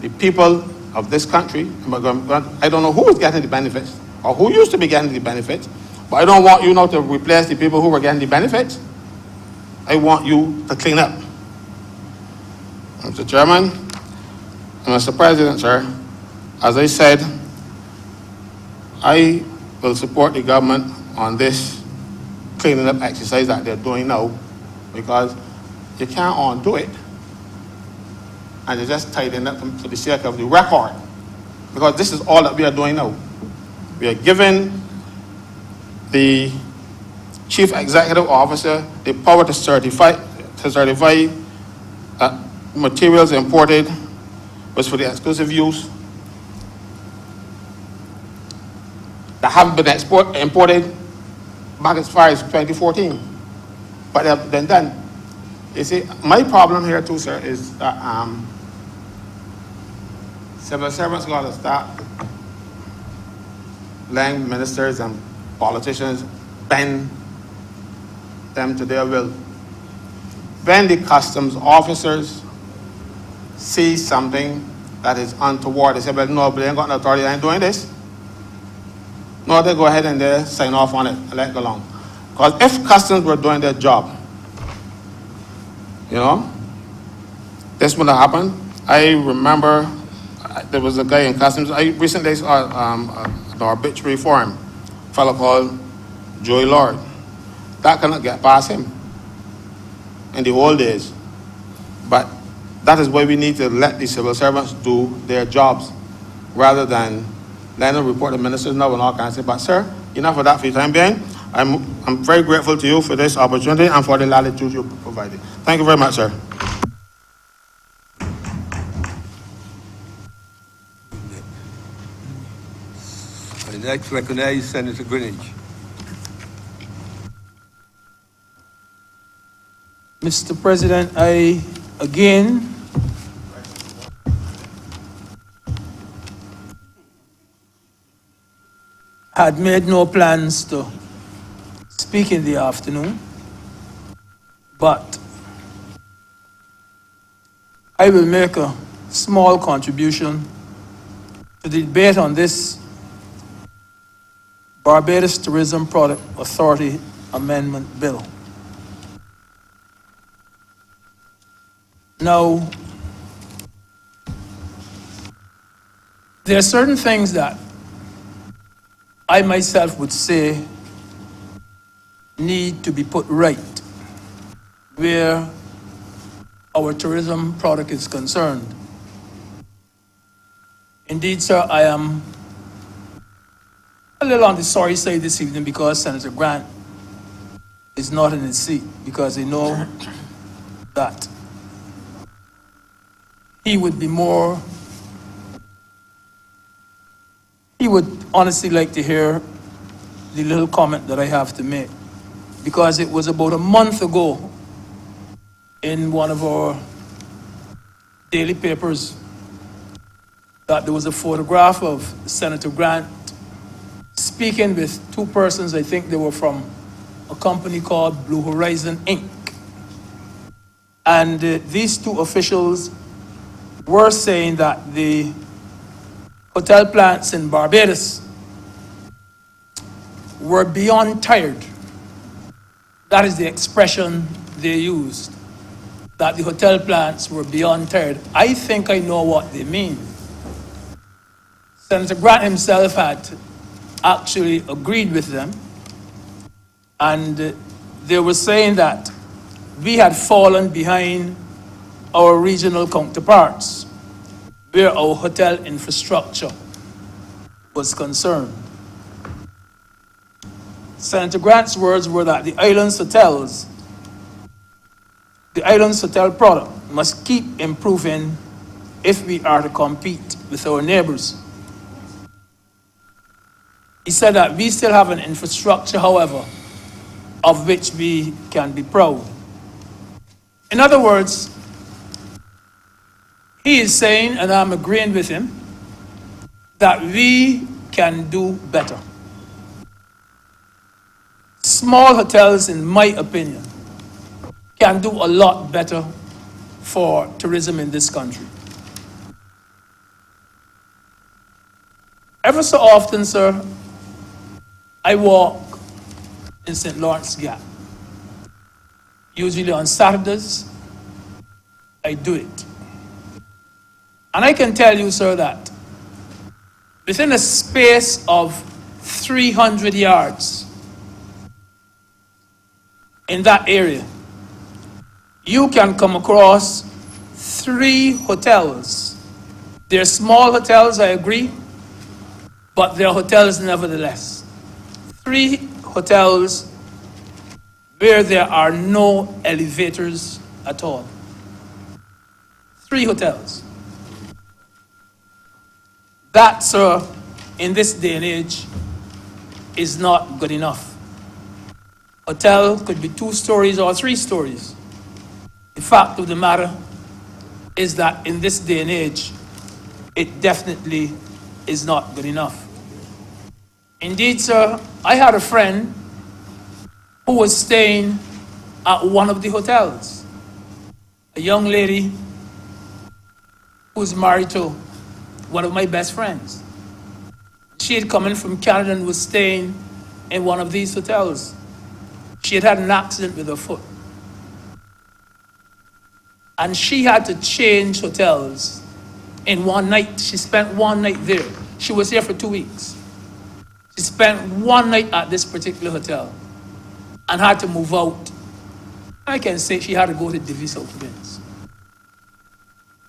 E: the people of this country. I don't know who is getting the benefits or who used to be getting the benefits, but I don't want you now to replace the people who were getting the benefits. I want you to clean up. Mr. Chairman, and Mr. President, sir, as I said, I will support the government on this cleaning up exercise that they're doing now, because you can't undo it. And they're just tidying up for the sake of the record. Because this is all that we are doing now. We are giving the Chief Executive Officer the power to certify materials imported was for the exclusive use that haven't been imported back as far as 2014. But they have been done. You see, my problem here too, sir, is that civil servants got to stop letting ministers and politicians bend them to their will. When the customs officers see something that is untoward, they say, well, no, but they ain't got no authority, I ain't doing this. No, they go ahead and they sign off on it and let it go along. Because if customs were doing their job, you know, this would have happened. I remember there was a guy in customs. I recently saw an obituary for him, a fellow called Joey Lord. That cannot get past him in the old days. But that is why we need to let the civil servants do their jobs rather than letting them report the ministers now and all kinds of things. But sir, enough of that for the time being. I'm very grateful to you for this opportunity and for the latitude you provided. Thank you very much, sir.
A: I next recognize Senator Greenwich.
C: Mr. President, I again had made no plans to speak in the afternoon, but I will make a small contribution to the debate on this Barbados Tourism Product Authority Amendment Bill. Now, there are certain things that I myself would say need to be put right where our tourism product is concerned. Indeed, sir, I am a little on the sorry side this evening because Senator Grant is not in his seat, because I know that he would honestly like to hear the little comment that I have to make, because it was about a month ago in one of our daily papers that there was a photograph of Senator Grant speaking with two persons. I think they were from a company called Blue Horizon Inc. And these two officials were saying that the hotel plants in Barbados were beyond tired. That is the expression they used, that the hotel plants were beyond tired. I think I know what they mean. Senator Grant himself had actually agreed with them, and they were saying that we had fallen behind our regional counterparts where our hotel infrastructure was concerned. Senator Grant's words were that the island's hotel product must keep improving if we are to compete with our neighbors. He said that we still have an infrastructure, however, of which we can be proud. In other words, he is saying, and I'm agreeing with him, that we can do better. Small hotels, in my opinion, can do a lot better for tourism in this country. Ever so often, sir, I walk in St. Lawrence Gap. Usually on Saturdays, I do it. And I can tell you, sir, that within a space of 300 yards in that area, you can come across 3 hotels. They're small hotels, I agree, but they're hotels nevertheless. 3 hotels where there are no elevators at all. 3 hotels. That, sir, in this day and age, is not good enough. Hotel could be 2 stories or 3 stories. The fact of the matter is that in this day and age, it definitely is not good enough. Indeed, sir, I had a friend who was staying at one of the hotels. A young lady who's married to one of my best friends. She had come in from Canada and was staying in one of these hotels. She had had an accident with her foot. And she had to change hotels in one night. She spent one night there. She was here for 2 weeks. She spent one night at this particular hotel and had to move out. I can say she had to go to Divi South Winds.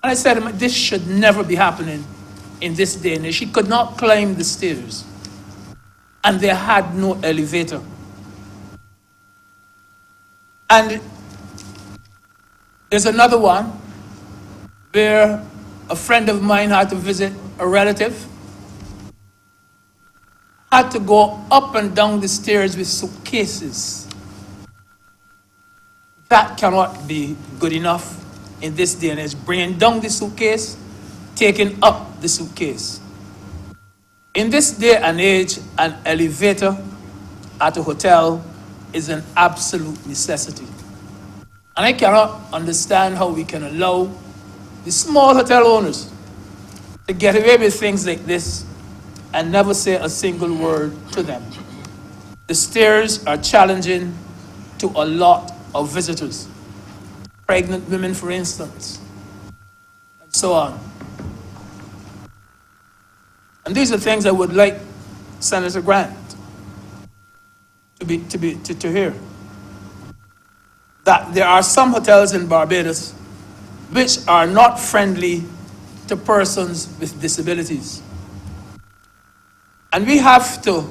C: And I said, this should never be happening in this day and age. She could not climb the stairs. And they had no elevator. And there's another one where a friend of mine had to visit a relative, had to go up and down the stairs with suitcases. That cannot be good enough in this day and age. Bringing down the suitcase, taking up the suitcase. In this day and age, an elevator at a hotel is an absolute necessity. And I cannot understand how we can allow the small hotel owners to get away with things like this and never say a single word to them. The stairs are challenging to a lot of visitors. Pregnant women, for instance, and so on. And these are things I would like Senator Grant to hear. That there are some hotels in Barbados which are not friendly to persons with disabilities. And we have to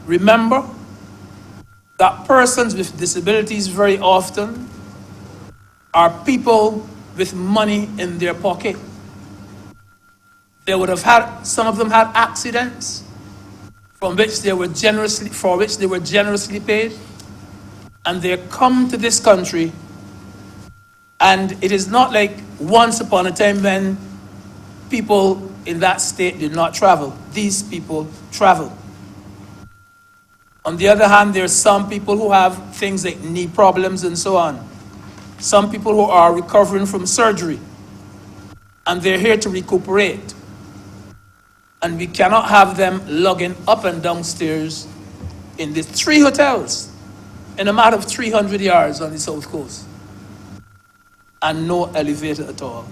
C: remember that persons with disabilities very often are people with money in their pocket. They would have had, some of them had accidents for which they were generously paid. And they come to this country, and it is not like once upon a time when people in that state did not travel. These people travel. On the other hand, there are some people who have things like knee problems and so on. Some people who are recovering from surgery, and they're here to recuperate. And we cannot have them lugging up and downstairs in the 3 hotels in a matter of 300 yards on the South Coast, and no elevator at all.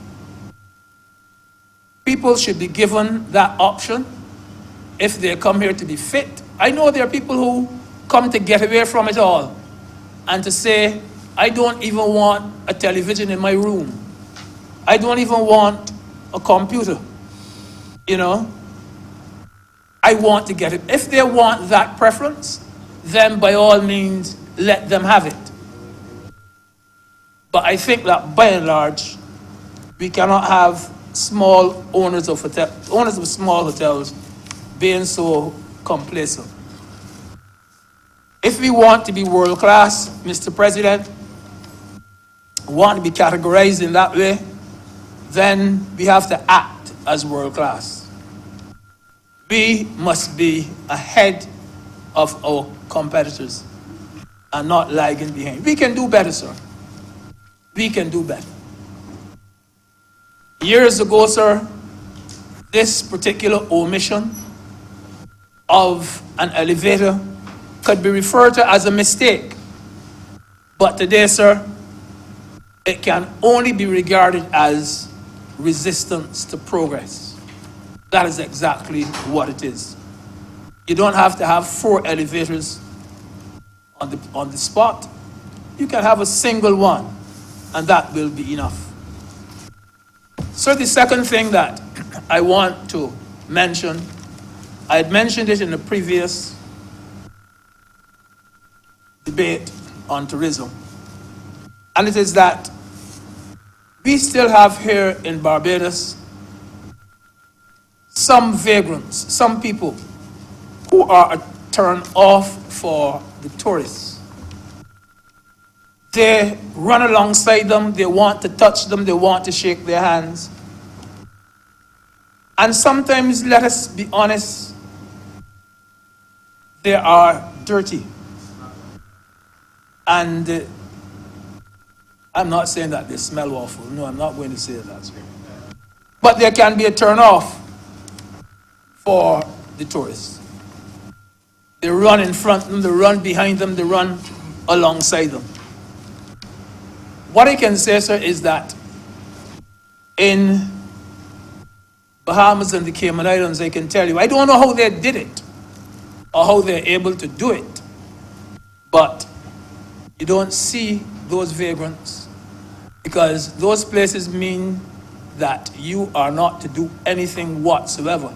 C: People should be given that option if they come here to be fit. I know there are people who come to get away from it all and to say, I don't even want a television in my room. I don't even want a computer. You know? I want to get it. If they want that preference, then by all means, let them have it. But I think that by and large, we cannot have small owners of small hotels being so complacent. If we want to be world class, Mr. President, want to be categorized in that way, then we have to act as world class. We must be ahead of our competitors and not lagging behind. We can do better, sir. We can do better. Years ago, sir, this particular omission of an elevator could be referred to as a mistake. But today, sir, it can only be regarded as resistance to progress. That is exactly what it is. You don't have to have 4 elevators on the spot. You can have a single one, and that will be enough. So the second thing that I want to mention, I had mentioned it in the previous debate on tourism, and it is that we still have here in Barbados some vagrants, some people who are a turn off for the tourists. They run alongside them, they want to touch them, they want to shake their hands. And sometimes, let us be honest, they are dirty. And I'm not saying that they smell awful. No, I'm not going to say that. But there can be a turn off for the tourists. They run in front of them, they run behind them, they run alongside them. What I can say, sir, is that in Bahamas and the Cayman Islands, I can tell you, I don't know how they did it or how they're able to do it, but you don't see those vagrants because those places mean that you are not to do anything whatsoever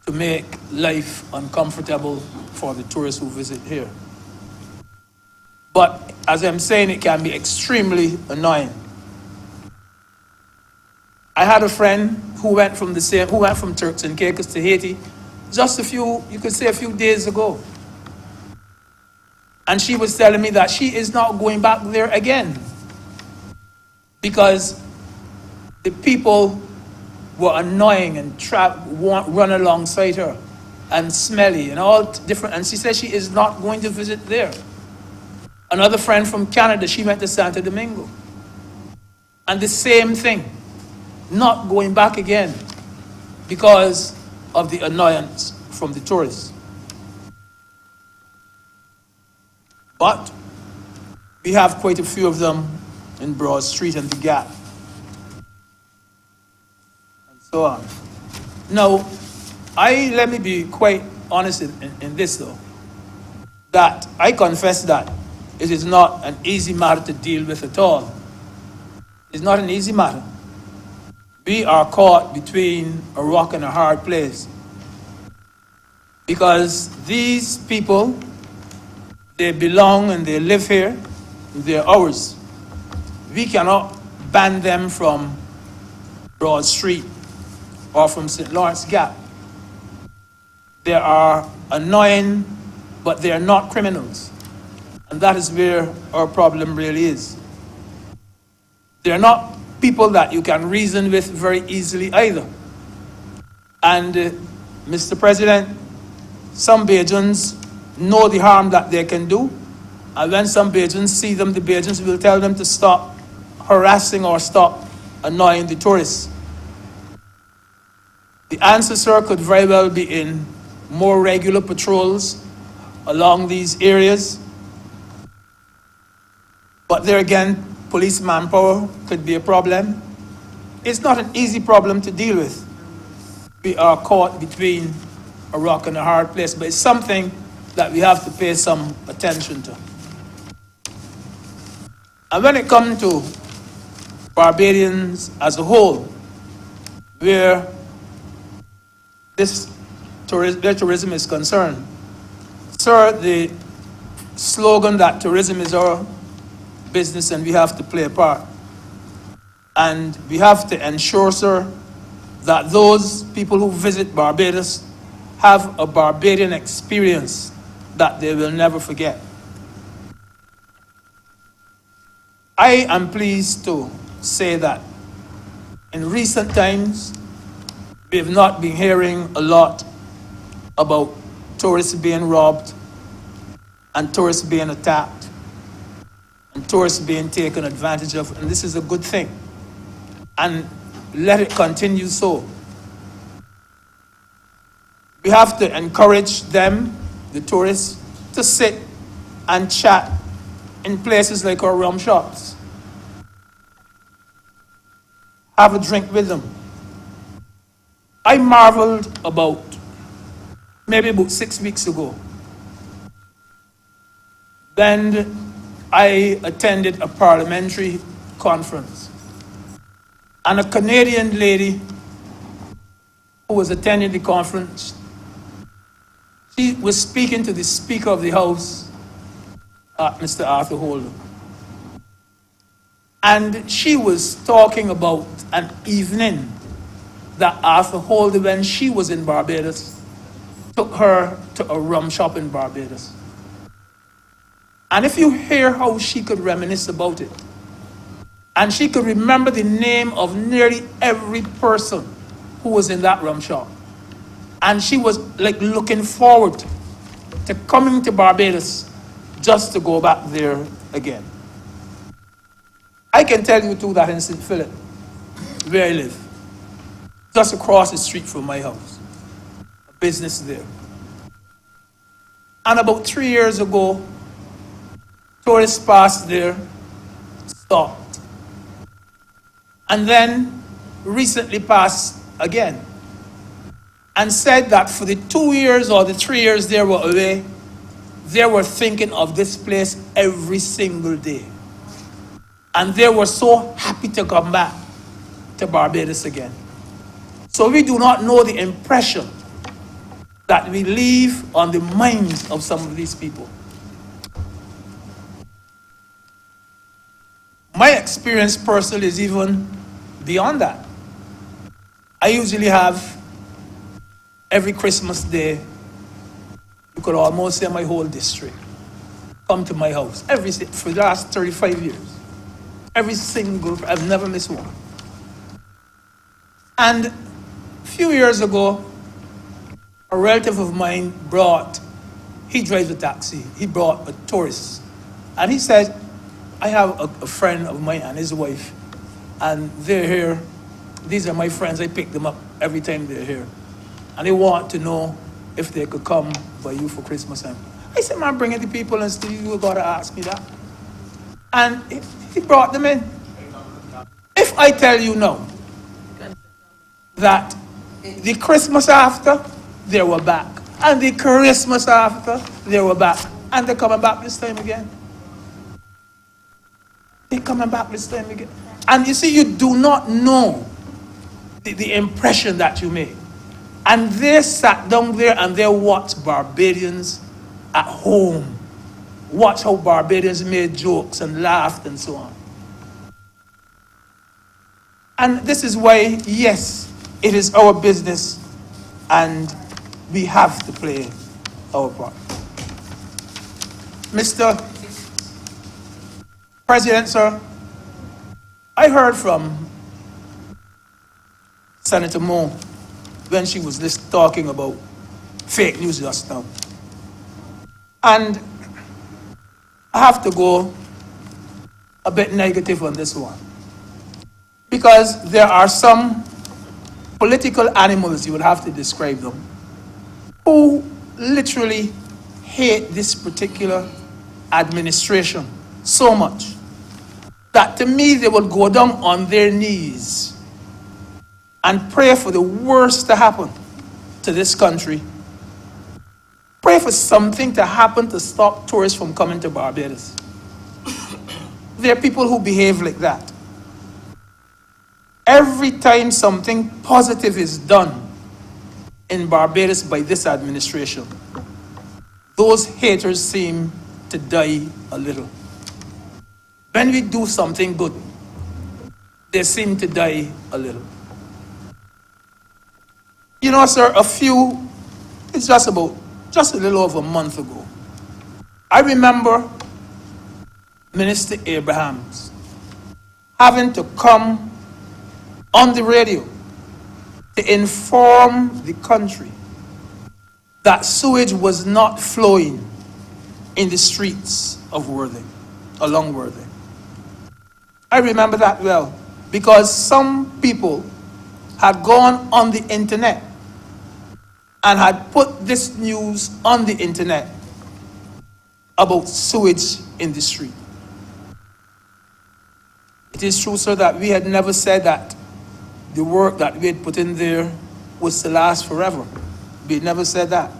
C: to make life uncomfortable for the tourists who visit here. But as I'm saying, it can be extremely annoying. I had a friend who went from Turks and Caicos to Haiti just a few days ago. And she was telling me that she is not going back there again because the people were annoying and run alongside her and smelly and all different. And she said she is not going to visit there. Another friend from Canada, she went to Santo Domingo. And the same thing, not going back again because of the annoyance from the tourists. But we have quite a few of them in Broad Street and the Gap, and so on. Now, let me be quite honest in this though, that I confess that it is not an easy matter to deal with at all. It's not an easy matter. We are caught between a rock and a hard place because these people, they belong and they live here, they're ours. We cannot ban them from Broad Street or from St. Lawrence Gap. They are annoying, but they are not criminals. And that is where our problem really is. They are not people that you can reason with very easily either. And Mr. President, some Bajans know the harm that they can do. And when some Bajans see them, the Bajans will tell them to stop harassing or stop annoying the tourists. The answer, sir, could very well be in more regular patrols along these areas. But there again, police manpower could be a problem. It's not an easy problem to deal with. We are caught between a rock and a hard place, but it's something that we have to pay some attention to. And when it comes to Barbadians as a whole, where tourism is concerned, sir, the slogan that tourism is our business and we have to play a part. And we have to ensure, sir, that those people who visit Barbados have a Barbadian experience that they will never forget. I am pleased to say that in recent times, we have not been hearing a lot about tourists being robbed and tourists being attacked and tourists being taken advantage of, and this is a good thing. And let it continue so. We have to encourage them, the tourists, to sit and chat in places like our rum shops. Have a drink with them. I marveled maybe about 6 weeks ago, when I attended a parliamentary conference. And a Canadian lady who was attending the conference, she was speaking to the Speaker of the House, Mr. Arthur Holder. And she was talking about an evening that Arthur Holder, when she was in Barbados, took her to a rum shop in Barbados. And if you hear how she could reminisce about it, and she could remember the name of nearly every person who was in that rum shop. And she was like looking forward to coming to Barbados just to go back there again. I can tell you too that in St. Philip, where I live, just across the street from my house, a business there. And about 3 years ago, tourists passed there, stopped. And then recently passed again and said that for the 2 years or the 3 years they were away, they were thinking of this place every single day. And they were so happy to come back to Barbados again. So we do not know the impression that we leave on the minds of some of these people. My experience personally is even beyond that. I usually have every Christmas day, you could almost say my whole district, come to my house for the last 35 years. Every single, I've never missed one. And a few years ago, a relative of mine he drives a taxi, he brought a tourist. And he said, I have a friend of mine and his wife, and they're here. These are my friends, I pick them up every time they're here. And they want to know if they could come by you for Christmas time. I said, man, bring in the people and still you gotta ask me that. And he brought them in. If I tell you now that the Christmas after, they were back. And the Christmas after, they were back. And they're coming back this time again. They're coming back this time again. And you see, you do not know the impression that you made. And they sat down there and they watched Barbadians at home. Watch how Barbadians made jokes and laughed and so on. And this is why, yes, it is our business and we have to play our part. Mr. President, sir, I heard from Senator Moe when she was talking about fake news just now. And I have to go a bit negative on this one, because there are some political animals, you would have to describe them, who literally hate this particular administration so much that to me they would go down on their knees and pray for the worst to happen to this country. Pray for something to happen to stop tourists from coming to Barbados. There are people who behave like that. Every time something positive is done in Barbados by this administration, those haters seem to die a little. When we do something good, they seem to die a little. You know, sir, it's just a little over a month ago, I remember Minister Abrahams having to come on the radio to inform the country that sewage was not flowing in the streets of Worthing, along Worthing. I remember that well, because some people had gone on the internet and had put this news on the internet about sewage in the street. It is true, sir, that we had never said that the work that we had put in there was to last forever. We had never said that.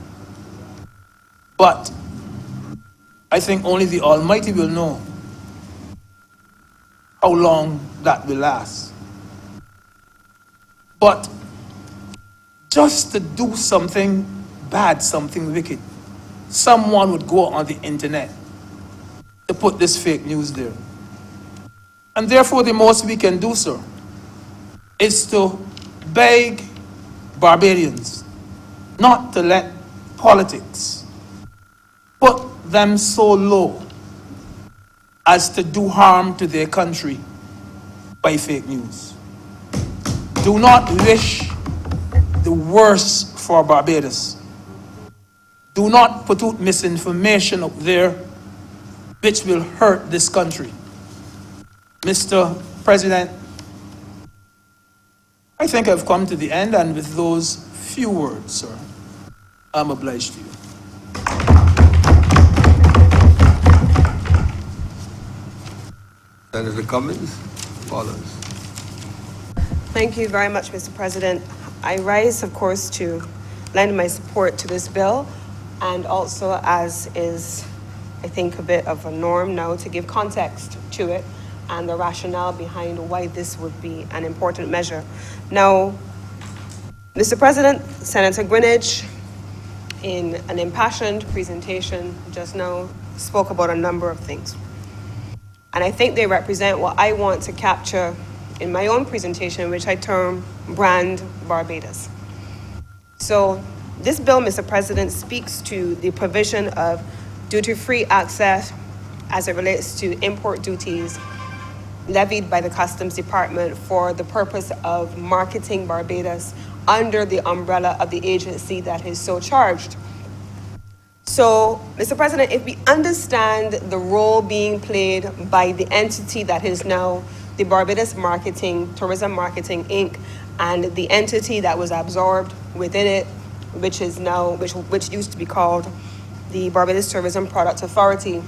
C: But I think only the Almighty will know how long that will last. But just to do something bad, something wicked, someone would go on the internet to put this fake news there. And therefore, the most we can do, sir, is to beg Barbadians not to let politics put them so low as to do harm to their country by fake news. Do not wish the worst for Barbados. Do not put out misinformation up there which will hurt this country. Mr. President, I think I've come to the end, and with those few words, sir, I'm obliged to you.
A: Senator Cummins follows.
G: Thank you very much, Mr. President. I rise, of course, to lend my support to this bill, and also, as is, I think, a bit of a norm now, to give context to it and the rationale behind why this would be an important measure. Now, Mr. President, Senator Greenidge, in an impassioned presentation just now, spoke about a number of things. And I think they represent what I want to capture in my own presentation, which I term Brand Barbados. So this bill, Mr. President, speaks to the provision of duty-free access as it relates to import duties levied by the Customs Department for the purpose of marketing Barbados under the umbrella of the agency that is so charged. So, Mr. President, if we understand the role being played by the entity that is now the Barbados Tourism Marketing, Inc., and the entity that was absorbed within it, which is now, which used to be called the Barbados Tourism Product Authority,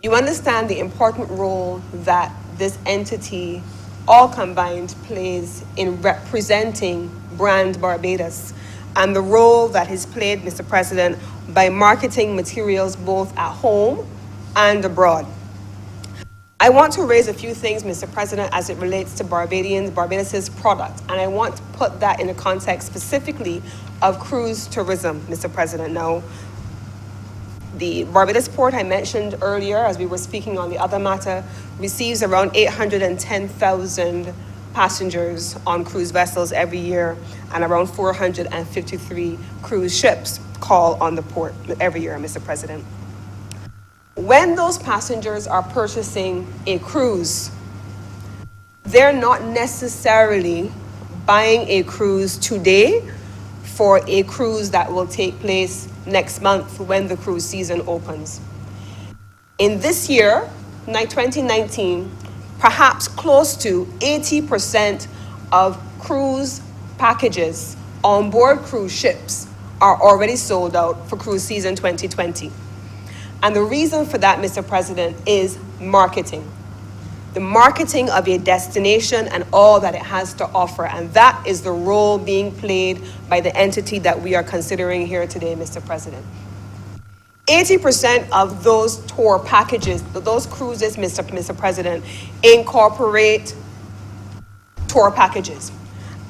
G: you understand the important role that this entity, all combined, plays in representing Brand Barbados, and the role that is played, Mr. President, by marketing materials both at home and abroad. I want to raise a few things, Mr. President, as it relates to Barbados' product, and I want to put that in the context specifically of cruise tourism, Mr. President. Now, the Barbados port I mentioned earlier, as we were speaking on the other matter, receives around 810,000 passengers on cruise vessels every year, and around 453 cruise ships call on the port every year, Mr. President. When those passengers are purchasing a cruise, they're not necessarily buying a cruise today for a cruise that will take place next month when the cruise season opens. In this year, 2019, perhaps close to 80% of cruise packages on board cruise ships are already sold out for cruise season 2020. And the reason for that, Mr. President, is marketing. The marketing of a destination and all that it has to offer. And that is the role being played by the entity that we are considering here today, Mr. President. 80% of those tour packages, those cruises, Mr. President, incorporate tour packages.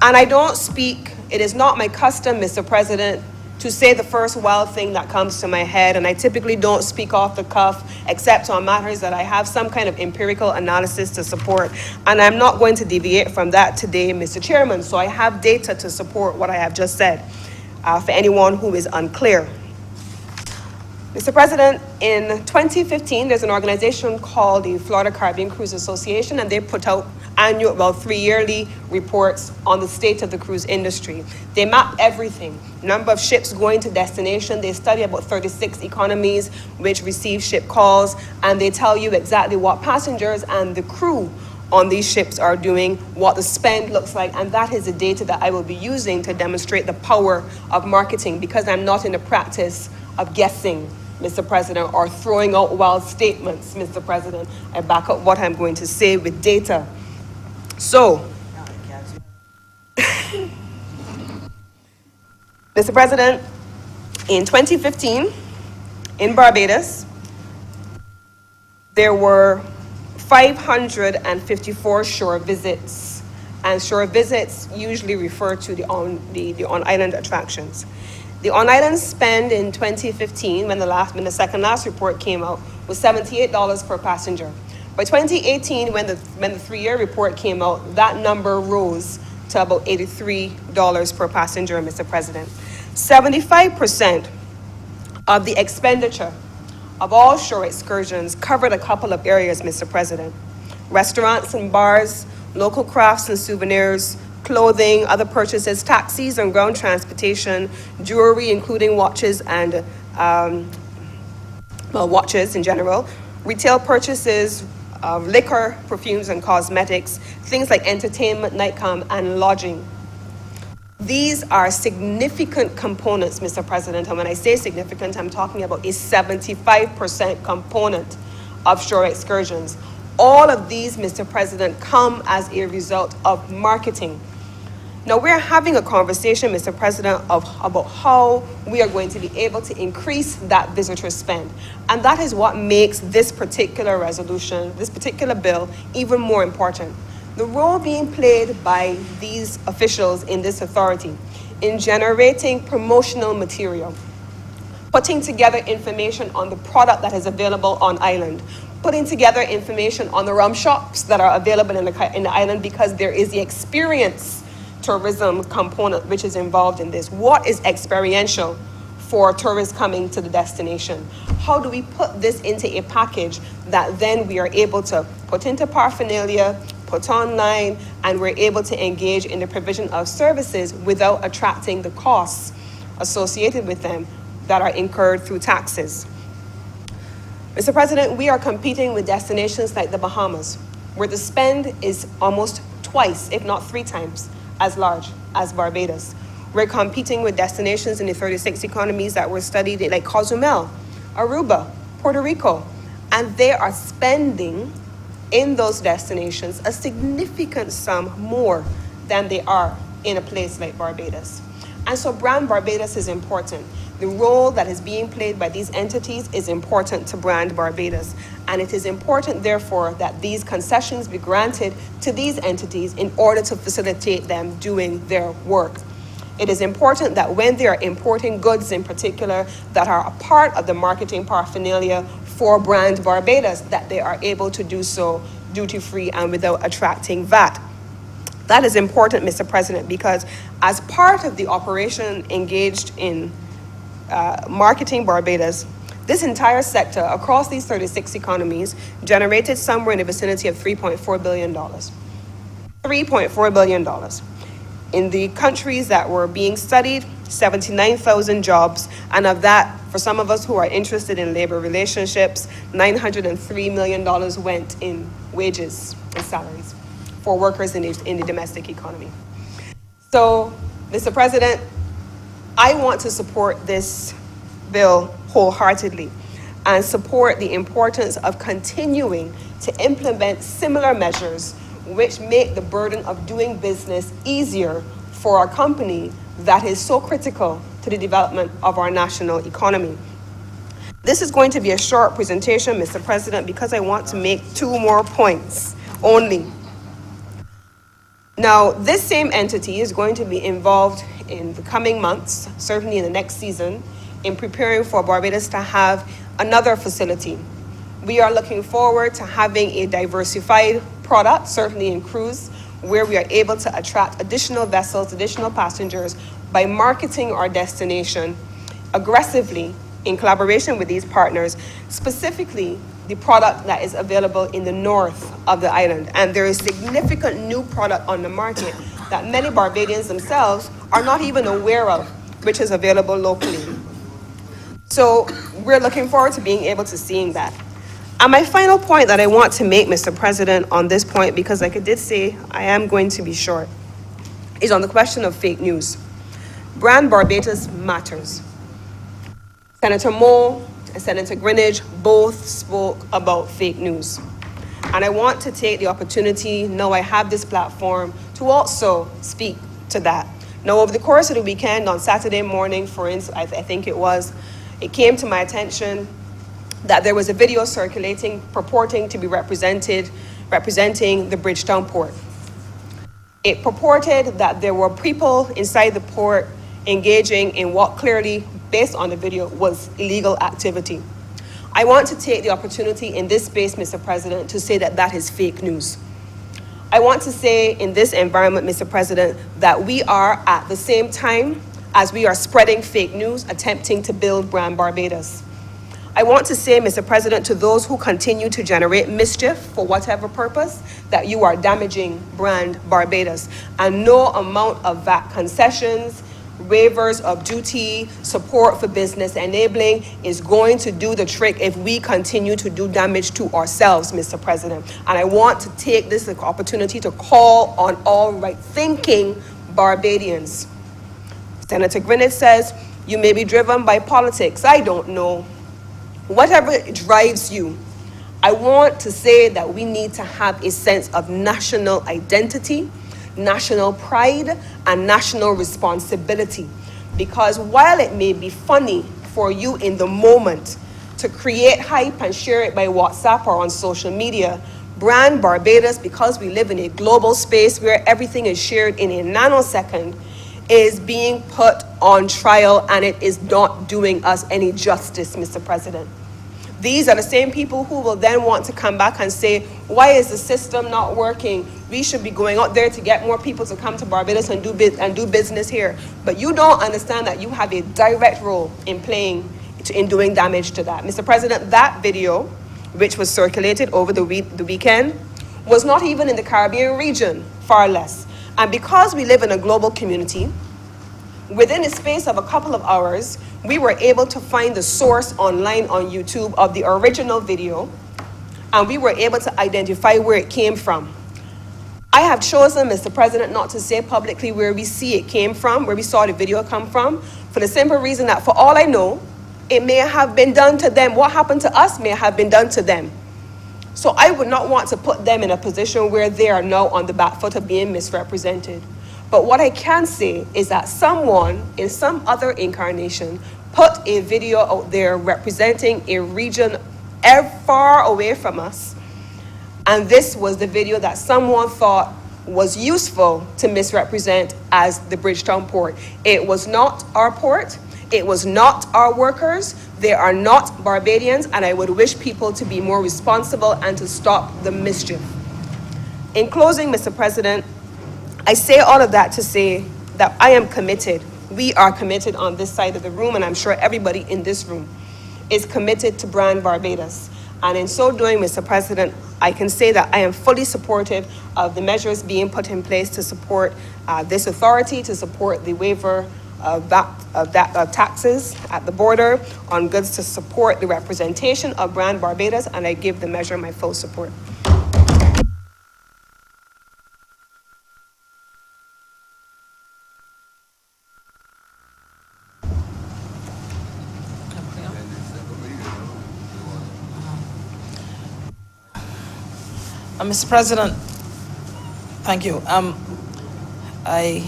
G: And I don't speak, it is not my custom, Mr. President, to say the first wild thing that comes to my head, and I typically don't speak off the cuff except on matters that I have some kind of empirical analysis to support, and I'm not going to deviate from that today, Mr. Chairman, so I have data to support what I have just said, for anyone who is unclear. Mr. President, in 2015, there's an organization called the Florida Caribbean Cruise Association, and they put out three-yearly reports on the state of the cruise industry. They map everything, number of ships going to destination. They study about 36 economies which receive ship calls, and they tell you exactly what passengers and the crew on these ships are doing, what the spend looks like, and that is the data that I will be using to demonstrate the power of marketing, because I'm not in the practice of guessing, Mr. President, or throwing out wild statements, Mr. President. I back up what I'm going to say with data. So, Mr. President, in 2015, in Barbados, there were 554 shore visits, and shore visits usually refer to the on-island attractions. The on-island spend in 2015, when the second last report came out, was $78 per passenger. By 2018, when the three-year report came out, that number rose to about $83 per passenger, Mr. President. 75% of the expenditure of all shore excursions covered a couple of areas, Mr. President. Restaurants and bars, local crafts and souvenirs, clothing, other purchases, taxis and ground transportation, jewelry, including watches and watches in general, retail purchases of liquor, perfumes and cosmetics, things like entertainment, nightclub, and lodging. These are significant components, Mr. President, and when I say significant, I'm talking about a 75% component of shore excursions. All of these, Mr. President, come as a result of marketing. Now, we're having a conversation, Mr. President, about how we are going to be able to increase that visitor spend. And that is what makes this particular resolution, this particular bill, even more important. The role being played by these officials in this authority in generating promotional material, putting together information on the product that is available on island, putting together information on the rum shops that are available in the island, because there is the experience tourism component which is involved in this. What is experiential for tourists coming to the destination? How do we put this into a package that then we are able to put into paraphernalia, put online, and we're able to engage in the provision of services without attracting the costs associated with them that are incurred through taxes? Mr. President, we are competing with destinations like the Bahamas, where the spend is almost twice, if not 3 times, as large as Barbados. We're competing with destinations in the 36 economies that were studied, like Cozumel, Aruba, Puerto Rico, and they are spending in those destinations a significant sum more than they are in a place like Barbados. And so brand Barbados is important. The role that is being played by these entities is important to brand Barbados. And it is important, therefore, that these concessions be granted to these entities in order to facilitate them doing their work. It is important that when they are importing goods in particular that are a part of the marketing paraphernalia for brand Barbados, that they are able to do so duty-free and without attracting VAT. That is important, Mr. President, because as part of the operation engaged in marketing Barbados, this entire sector across these 36 economies generated somewhere in the vicinity of $3.4 billion. $3.4 billion. in the countries that were being studied, 79,000 jobs, and of that, for some of us who are interested in labor relationships, $903 million went in wages and salaries for workers in the domestic economy. So, Mr. President, I want to support this bill wholeheartedly and support the importance of continuing to implement similar measures which make the burden of doing business easier for a company that is so critical to the development of our national economy. This is going to be a short presentation, Mr. President, because I want to make 2 more points only. Now, this same entity is going to be involved in the coming months, certainly in the next season, in preparing for Barbados to have another facility. We are looking forward to having a diversified product, certainly in cruise, where we are able to attract additional vessels, additional passengers, by marketing our destination aggressively in collaboration with these partners, specifically the product that is available in the north of the island. And there is significant new product on the market that many Barbadians themselves are not even aware of, which is available locally. So we're looking forward to being able to seeing that. And my final point that I want to make, Mr. President, on this point, because like I did say, I am going to be short, is on the question of fake news. Brand Barbados matters. Senator Moe and Senator Greenidge both spoke about fake news. And I want to take the opportunity, now I have this platform, to also speak to that. Now, over the course of the weekend, on Saturday morning, for instance, I think it came to my attention that there was a video circulating purporting to be representing the Bridgetown port. It purported that there were people inside the port engaging in what clearly, based on the video, was illegal activity. I want to take the opportunity in this space, Mr. President, to say that that is fake news. I want to say in this environment, Mr. President, that we are at the same time as we are spreading fake news, attempting to build Brand Barbados. I want to say, Mr. President, to those who continue to generate mischief for whatever purpose, that you are damaging Brand Barbados. And no amount of VAT concessions, waivers of duty, support for business enabling is going to do the trick if we continue to do damage to ourselves, Mr. President. And I want to take this opportunity to call on all right-thinking Barbadians. Senator Greenidge says, you may be driven by politics. I don't know. Whatever drives you, I want to say that we need to have a sense of national identity, national pride, and national responsibility. Because while it may be funny for you in the moment to create hype and share it by WhatsApp or on social media, Brand Barbados, because we live in a global space where everything is shared in a nanosecond, is being put on trial, and it is not doing us any justice, Mr. President. These are the same people who will then want to come back and say, why is the system not working? We should be going out there to get more people to come to Barbados and do business here. But you don't understand that you have a direct role in in doing damage to that. Mr. President, that video, which was circulated over the weekend, was not even in the Caribbean region, far less. And because we live in a global community, within the space of a couple of hours, we were able to find the source online on YouTube of the original video, and we were able to identify where it came from. I have chosen, Mr. President, not to say publicly where we see it came from, where we saw the video come from, for the simple reason that, for all I know, it may have been done to them. What happened to us may have been done to them. So I would not want to put them in a position where they are now on the back foot of being misrepresented. But what I can say is that someone in some other incarnation put a video out there representing a region far away from us. And this was the video that someone thought was useful to misrepresent as the Bridgetown port. It was not our port. It was not our workers. They are not Barbadians, and I would wish people to be more responsible and to stop the mischief. In closing, Mr. President, I say all of that to say that I am committed. We are committed on this side of the room, and I'm sure everybody in this room is committed to Brand Barbados. And in so doing, Mr. President, I can say that I am fully supportive of the measures being put in place to support this authority, to support the waiver of taxes at the border on goods, to support the representation of Brand Barbados, and I give the measure my full support.
D: Mr. President, thank you. I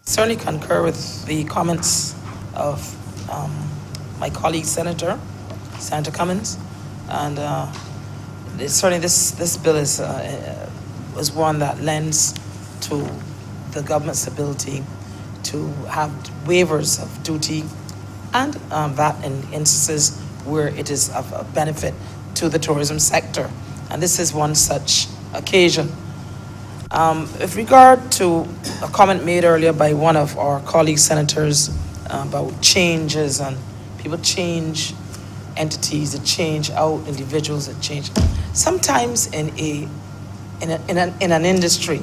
D: certainly concur with the comments of my colleague, Senator Cummins, and certainly this bill is one that lends to the government's ability to have waivers of duty and that in instances where it is of a benefit to the tourism sector. And this is one such occasion. With regard to a comment made earlier by one of our colleague senators about changes, and people change entities, that change out individuals, that change. Sometimes in an industry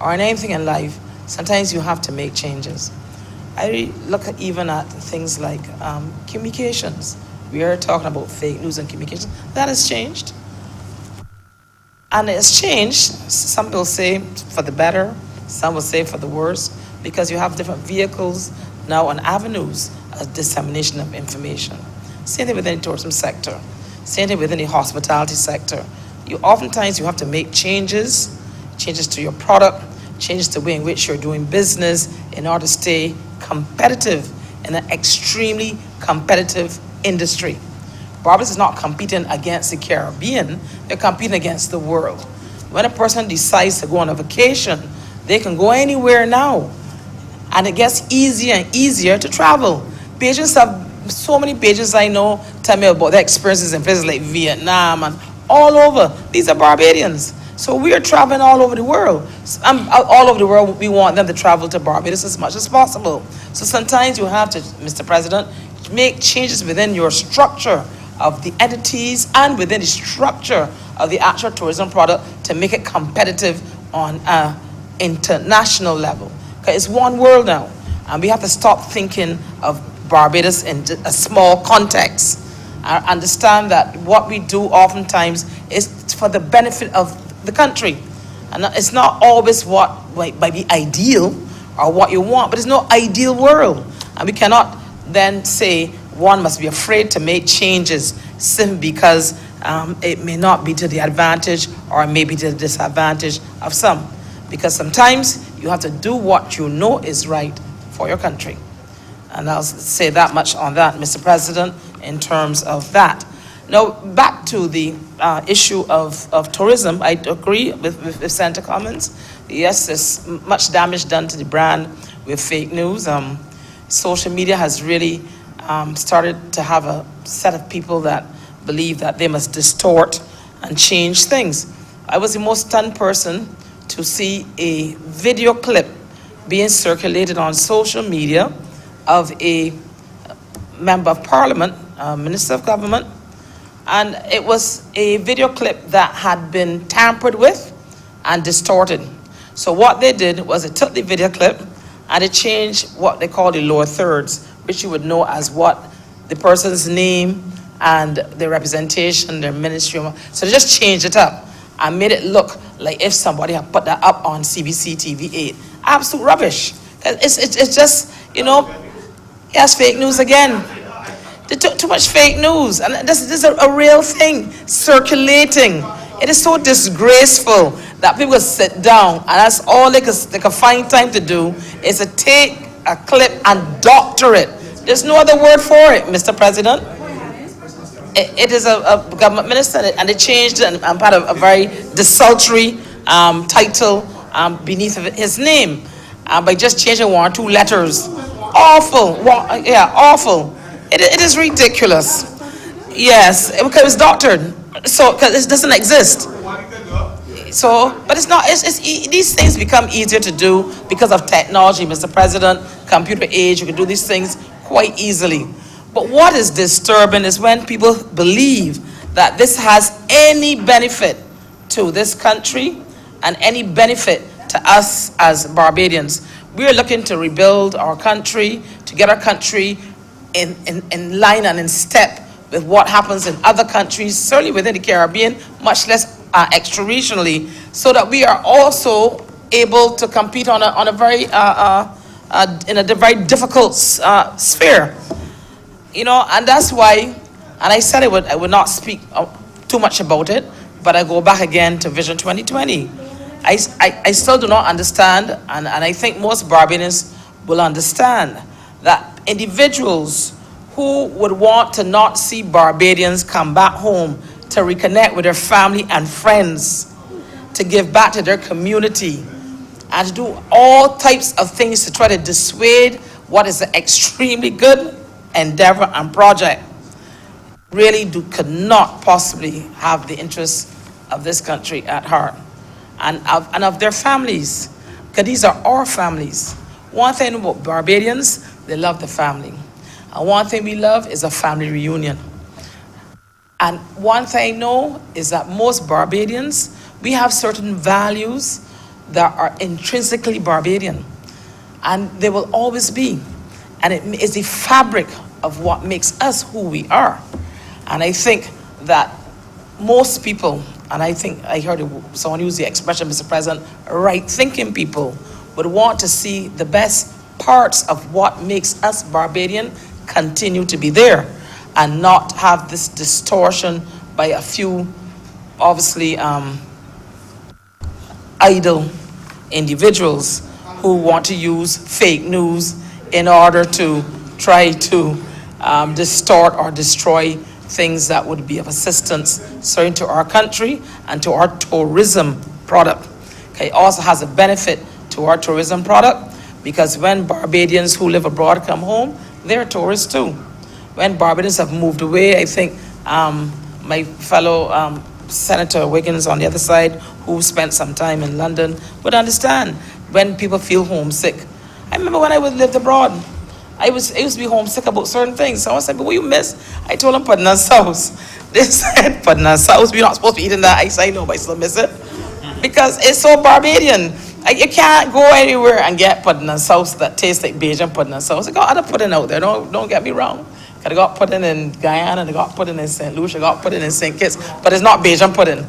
D: or in anything in life, sometimes you have to make changes. I look even at things like communications. We are talking about fake news and communications. That has changed. And it's changed, some people say for the better, some will say for the worse, because you have different vehicles now and avenues of dissemination of information. Same thing within the tourism sector, same thing within the hospitality sector. Oftentimes you have to make changes to your product, changes to the way in which you're doing business in order to stay competitive in an extremely competitive industry. Barbados is not competing against the Caribbean, they're competing against the world. When a person decides to go on a vacation, they can go anywhere now. And it gets easier and easier to travel. So many Bajans I know tell me about their experiences in places like Vietnam and all over. These are Barbadians. So we are traveling all over the world. All over the world, we want them to travel to Barbados as much as possible. So sometimes you have to, Mr. President, make changes within your structure of the entities and within the structure of the actual tourism product to make it competitive on an international level. Because it's one world now, and we have to stop thinking of Barbados in a small context. I understand that what we do oftentimes is for the benefit of the country. And it's not always what might be ideal or what you want, but it's no ideal world. And we cannot then say one must be afraid to make changes simply because it may not be to the advantage or maybe to the disadvantage of some. Because sometimes you have to do what you know is right for your country. And I'll say that much on that, Mr. President, in terms of that. Now, back to the issue of tourism, I agree with Senator Cummins. Yes, there's much damage done to the brand with fake news. Social media has really started to have a set of people that believe that they must distort and change things. I was the most stunned person to see a video clip being circulated on social media of a member of parliament, minister of government, and it was a video clip that had been tampered with and distorted. So what they did was they took the video clip and they changed what they call the lower thirds, which you would know as what the person's name and their representation, their ministry. So they just changed it up and made it look like if somebody had put that up on CBC TV 8. Absolute rubbish. It's just, you know, yes, fake news again. They took too much fake news, and this is a real thing circulating. It is so disgraceful that people sit down and that's all they can find time to do is to take a clip and doctor it. There's no other word for it, Mr. President. It is a government minister, and they changed it and part of a very desultory title beneath his name by just changing one or two letters. Awful. Yeah, awful. It is ridiculous. Yes, because it was doctored. So, because it doesn't exist. So, but it's not, these things become easier to do because of technology, Mr. President, computer age, you can do these things quite easily. But what is disturbing is when people believe that this has any benefit to this country and any benefit to us as Barbadians. We are looking to rebuild our country, to get our country in line and in step with what happens in other countries, certainly within the Caribbean, much less extra-regionally, so that we are also able to compete on a very in a very difficult sphere. You know, and that's why, and I said I would not speak too much about it, but I go back again to Vision 2020. I still do not understand, and I think most Barbadians will understand, that individuals who would want to not see Barbadians come back home to reconnect with their family and friends, to give back to their community, and to do all types of things to try to dissuade what is an extremely good endeavor and project, really could not possibly have the interests of this country at heart, and of their families, because these are our families. One thing about Barbadians, they love the family. And one thing we love is a family reunion. And one thing I know is that most Barbadians, we have certain values that are intrinsically Barbadian. And they will always be. And it is the fabric of what makes us who we are. And I think that most people, and I think I heard someone use the expression, Mr. President, right-thinking people would want to see the best parts of what makes us Barbadian continue to be there, and not have this distortion by a few, obviously, idle individuals who want to use fake news in order to try to distort or destroy things that would be of assistance, certainly to our country and to our tourism product. Okay, it also has a benefit to our tourism product, because when Barbadians who live abroad come home, they're tourists too. When Barbadians have moved away, I think my fellow Senator Wiggins on the other side, who spent some time in London, would understand when people feel homesick. I remember when I lived abroad, I used to be homesick about certain things. Someone said, "But what you miss?" I told them pudding and sauce. They said, "Pudding and sauce, we're not supposed to be eating that." I said, "I know, but I still miss it." Because it's so Barbadian. Like, you can't go anywhere and get pudding and sauce that tastes like Bajan pudding and sauce. They got other pudding out there, don't get me wrong. They got pudding in Guyana, they got pudding in St. Lucia, they got pudding in St. Kitts, but it's not Bajan pudding.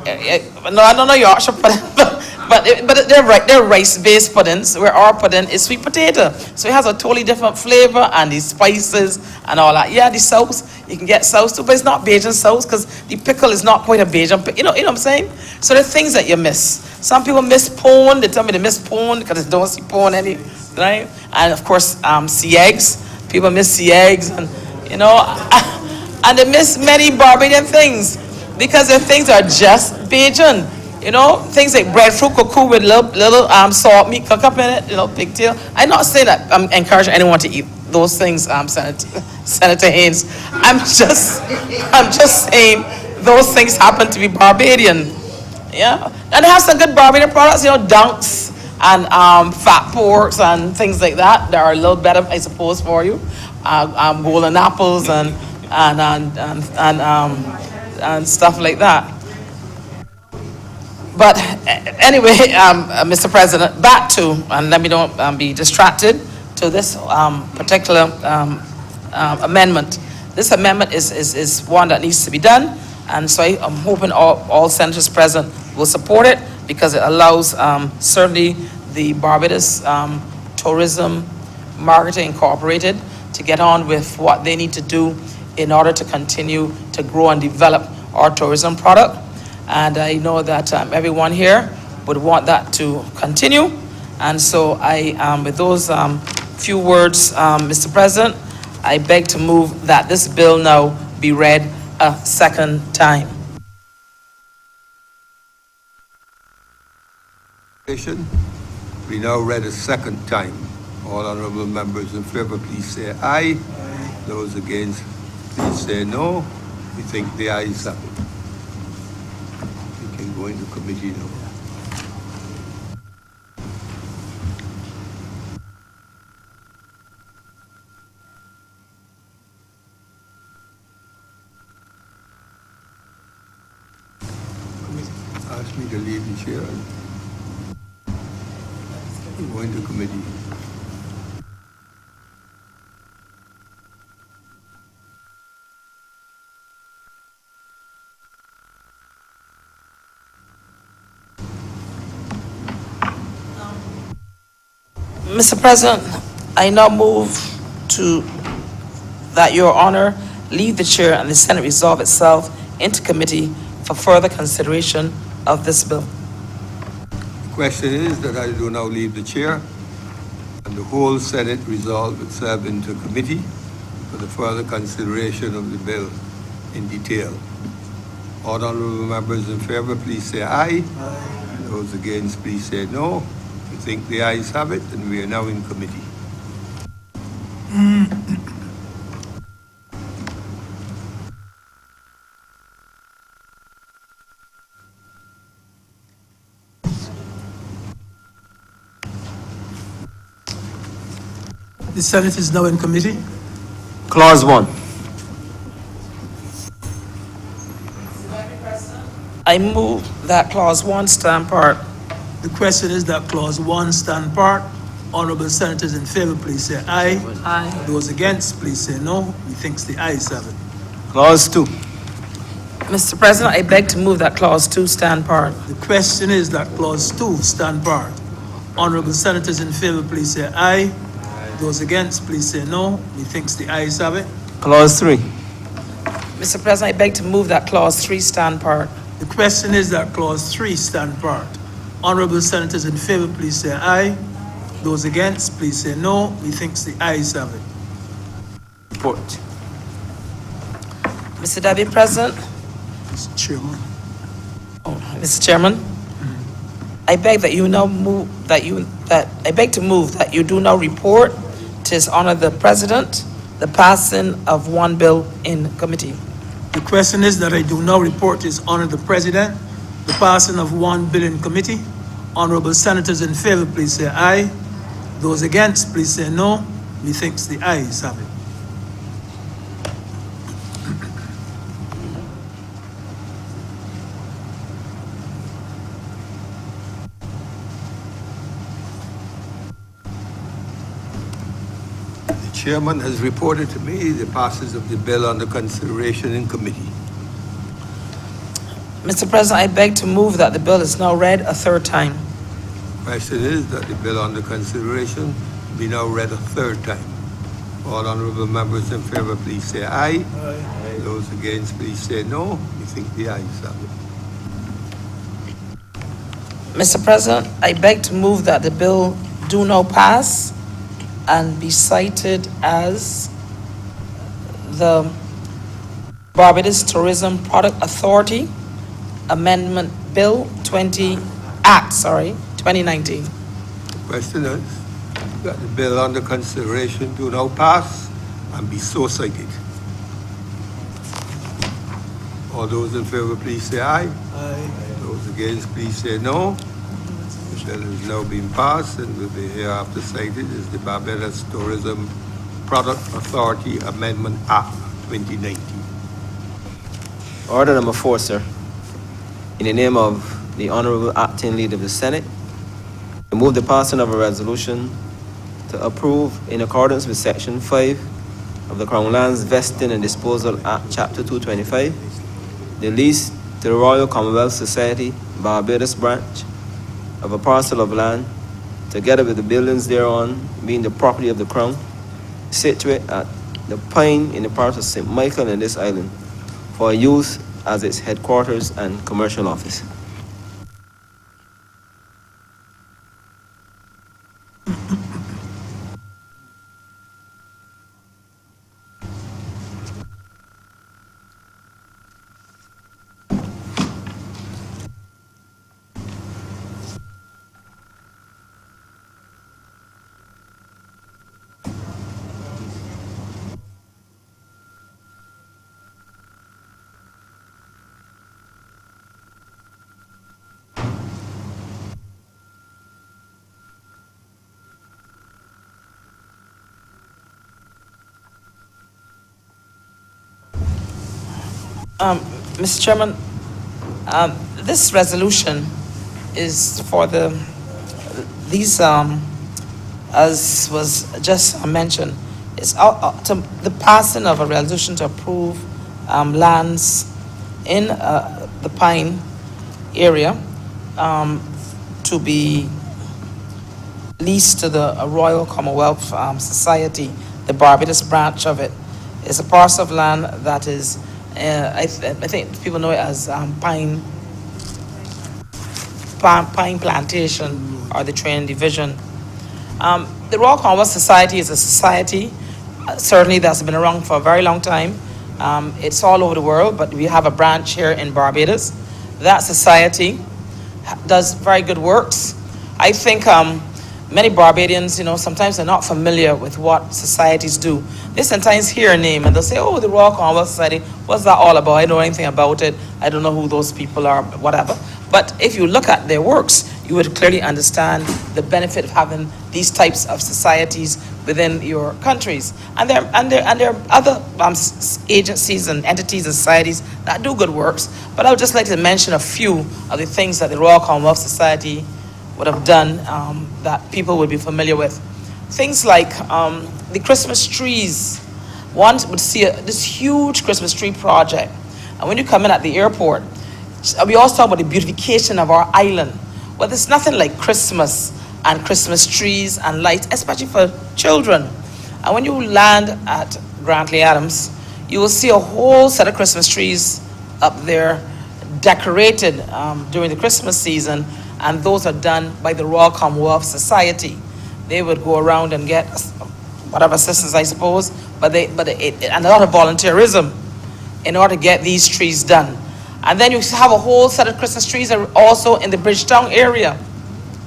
D: No, I don't know Yorkshire pudding, but they're right. They're rice-based puddings, where our pudding is sweet potato. So it has a totally different flavor, and the spices and all that. Yeah, the sauce, you can get sauce too, but it's not Bajan sauce, because the pickle is not quite a Bajan pickle. You know what I'm saying? So there are things that you miss. Some people miss pone. They tell me they miss pone because they don't see pone any, right? And of course, sea eggs. People miss sea eggs, and you know, and they miss many Barbadian things, because the things are just Bajan. You know, things like breadfruit cuckoo with little salt meat cook up in it, you know, pigtail. I'm not saying that I'm encouraging anyone to eat those things, Senator Haynes. I'm just saying those things happen to be Barbadian. Yeah, and it has some good Barbadian products, you know, dunks and fat porks and things like that. That are a little better, I suppose, for you. Golden apples and stuff like that. But anyway, Mr. President, back to, and let me don't be distracted, to this particular amendment. This amendment is one that needs to be done, and so I'm hoping all senators present will support it, because it allows certainly the Barbados Tourism Marketing Incorporated to get on with what they need to do in order to continue to grow and develop our tourism product. And I know that everyone here would want that to continue. And so with those few words, Mr. President, I beg to move that this bill now be read a second time.
A: We now read a second time. All honourable members in favour, please say aye. Those against, please say no. We think the ayes have it. We can go into committee now. ask me to leave the chair and go into committee.
D: Mr. President, I now move to that Your Honor leave the chair and the Senate resolve itself into committee for further consideration of this bill.
A: The question is that I do now leave the chair and the whole Senate resolve itself into committee for the further consideration of the bill in detail. All honorable members in favor, please say aye. Aye. Those against, please say no. I think the ayes have it, and we are now in committee.
C: The Senate is now in committee.
B: Clause 1.
D: I move that clause 1 stand part.
C: The question is that clause 1 stand part. Honorable senators in favor, please say aye.
D: Aye.
C: Those against, please say no. Methinks the ayes have it.
B: Clause 2.
D: Mr. President, I beg to move that clause 2 stand part.
C: The question is that clause 2 stand part. Honorable senators in favor, please say aye. Those against, please say no. Methinks the ayes have it.
B: Clause 3.
D: Mr. President, I beg to move that clause 3 stand part.
C: The question is that clause 3 stand part. Honorable senators in favor, please say aye. Those against, please say no. Methinks the ayes have it.
B: Report.
D: Mr. Deputy President,
C: Mr. Chairman.
D: Mr. Chairman, I beg that you now move I beg to move that you do now report to His Honor the President the passing of one bill in committee.
C: The question is that I do now report to His Honor the President the passing of one bill in committee. Honorable senators in favor, please say aye. Those against, please say no. Methinks the ayes have it.
A: The chairman has reported to me the passage of the bill under consideration in committee.
D: Mr. President, I beg to move that the bill is now read a third time.
A: Question is that the bill under consideration be now read a third time. All honorable members in favor, please say aye. Aye. Those against, please say no. We think the ayes have it.
D: Mr. President, I beg to move that the bill do now pass and be cited as the Barbados Tourism Product Authority Amendment Bill 2019.
A: Question is that the bill under consideration do now pass and be so cited. All those in favor, please say aye.
C: Aye.
A: Those against, please say no. The bill has now been passed and will be hereafter cited as the Barbados Tourism Product Authority Amendment Act 2019.
B: Order number 4, sir. In the name of the Honorable Acting Leader of the Senate, I move the passing of a resolution to approve, in accordance with Section 5 of the Crown Lands Vesting and Disposal Act, Chapter 225, the lease to the Royal Commonwealth Society, Barbados Branch, of a parcel of land, together with the buildings thereon, being the property of the Crown, situate at the Pine in the part of St. Michael in this island, for use as its headquarters and commercial office.
D: Mr. Chairman, This resolution is for these, as was just mentioned, it's to the passing of a resolution to approve lands in the Pine area to be leased to the Royal Commonwealth Society, the Barbados branch of it. It's a parcel of land that is, I think people know it as Pine Plantation or the Training Division. The Royal Commonwealth Society is a society, certainly that's been around for a very long time. It's all over the world, but we have a branch here in Barbados. That society does very good works. I think many Barbadians, sometimes they're not familiar with what societies do. They sometimes hear a name and they'll say, oh, the Royal Commonwealth Society, what's that all about? I don't know anything about it. I don't know who those people are, whatever. But if you look at their works, you would clearly understand the benefit of having these types of societies within your countries. And there are other agencies and entities and societies that do good works. But I would just like to mention a few of the things that the Royal Commonwealth Society would have done that people would be familiar with. Things like the Christmas trees. One would see this huge Christmas tree project. And when you come in at the airport, we always talk about the beautification of our island. Well, there's nothing like Christmas and Christmas trees and lights, especially for children. And when you land at Grantley Adams, you will see a whole set of Christmas trees up there decorated during the Christmas season, and those are done by the Royal Commonwealth Society. They would go around and get whatever assistance, I suppose, and a lot of volunteerism in order to get these trees done. And then you have a whole set of Christmas trees also in the Bridgetown area.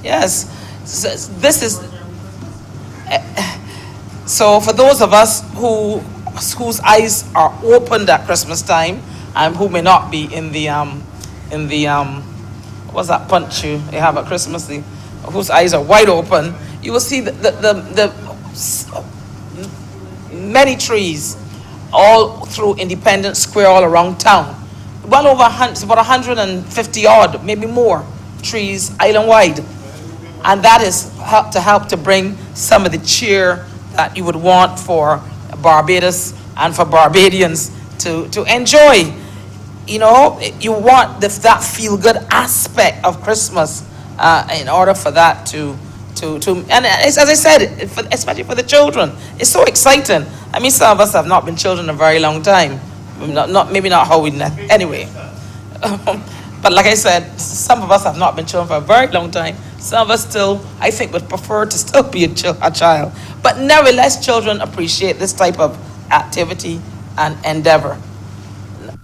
D: Yes, this is so for those of us whose eyes are opened at Christmas time and who may not be in the what's that punch you have at Christmas? Whose eyes are wide open, you will see the many trees all through Independence Square all around town. Well over it's about 150 odd, maybe more trees island-wide. And that is to help to bring some of the cheer that you would want for Barbados and for Barbadians to enjoy. You want that feel-good aspect of Christmas in order for that to and as I said, especially for the children, it's so exciting. I mean, some of us have not been children a very long time. Maybe not how we anyway. But like I said, some of us have not been children for a very long time. Some of us still, I think, would prefer to still be a child. But nevertheless, children appreciate this type of activity and endeavor.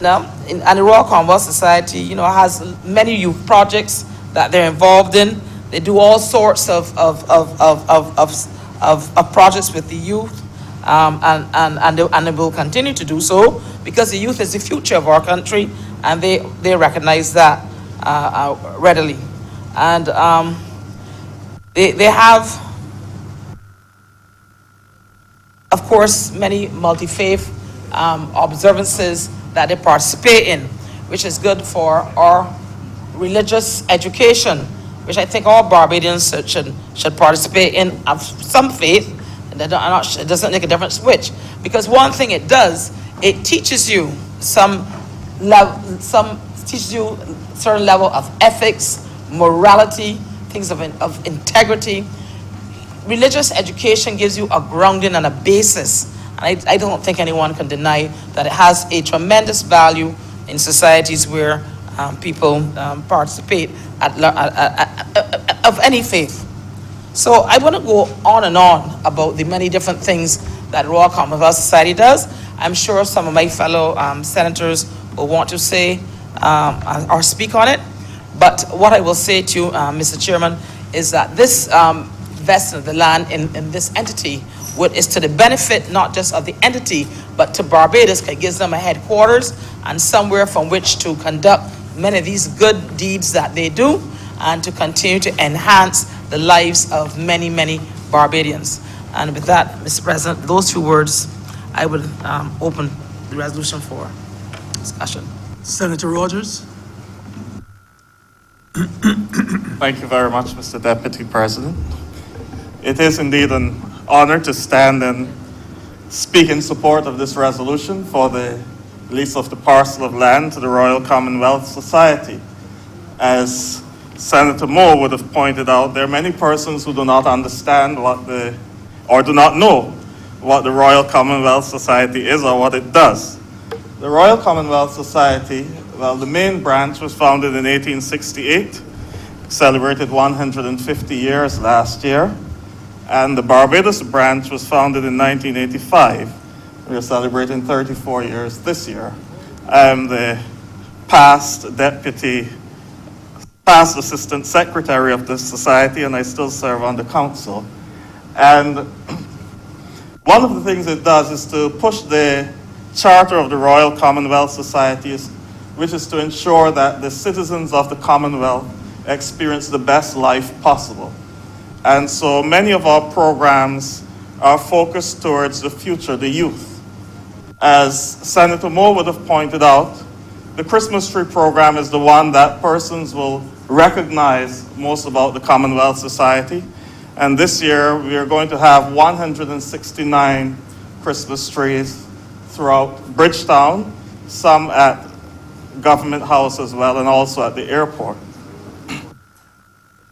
D: Now, and the Royal Commonwealth Society, has many youth projects that they're involved in. They do all sorts of projects with the youth, and they will continue to do so because the youth is the future of our country, and they recognize that readily. And they have, of course, many multi-faith observances that they participate in, which is good for our religious education, which I think all Barbadians should participate in of some faith. It doesn't make a difference which, because one thing it does, it teaches you teaches you a certain level of ethics, morality, things of integrity. Religious education gives you a grounding and a basis. And I don't think anyone can deny that it has a tremendous value in societies where people participate of any faith. So I want to go on and on about the many different things that Royal Commonwealth Society does. I'm sure some of my fellow senators will want to say or speak on it. But what I will say to you, Mr. Chairman, is that this vesting of the land in this entity is to the benefit not just of the entity, but to Barbados. It gives them a headquarters and somewhere from which to conduct many of these good deeds that they do, and to continue to enhance the lives of many, many Barbadians. And with that, Mr. President, those few words, I would open the resolution for discussion.
C: Senator Rogers.
H: Thank you very much, Mr. Deputy President. It is indeed an honor to stand and speak in support of this resolution for the lease of the parcel of land to the Royal Commonwealth Society. As Senator Moore would have pointed out, there are many persons who do not understand or do not know what the Royal Commonwealth Society is or what it does. The Royal Commonwealth Society, well, the main branch was founded in 1868, celebrated 150 years last year, and the Barbados branch was founded in 1985. We are celebrating 34 years this year. I am the past assistant secretary of this society, and I still serve on the council. And one of the things it does is to push the charter of the Royal Commonwealth Society, which is to ensure that the citizens of the Commonwealth experience the best life possible. And so many of our programs are focused towards the future, the youth. As Senator Moore would have pointed out, the Christmas tree program is the one that persons will recognize most about the Commonwealth Society. And this year, we are going to have 169 Christmas trees throughout Bridgetown, some at Government House as well, and also at the airport.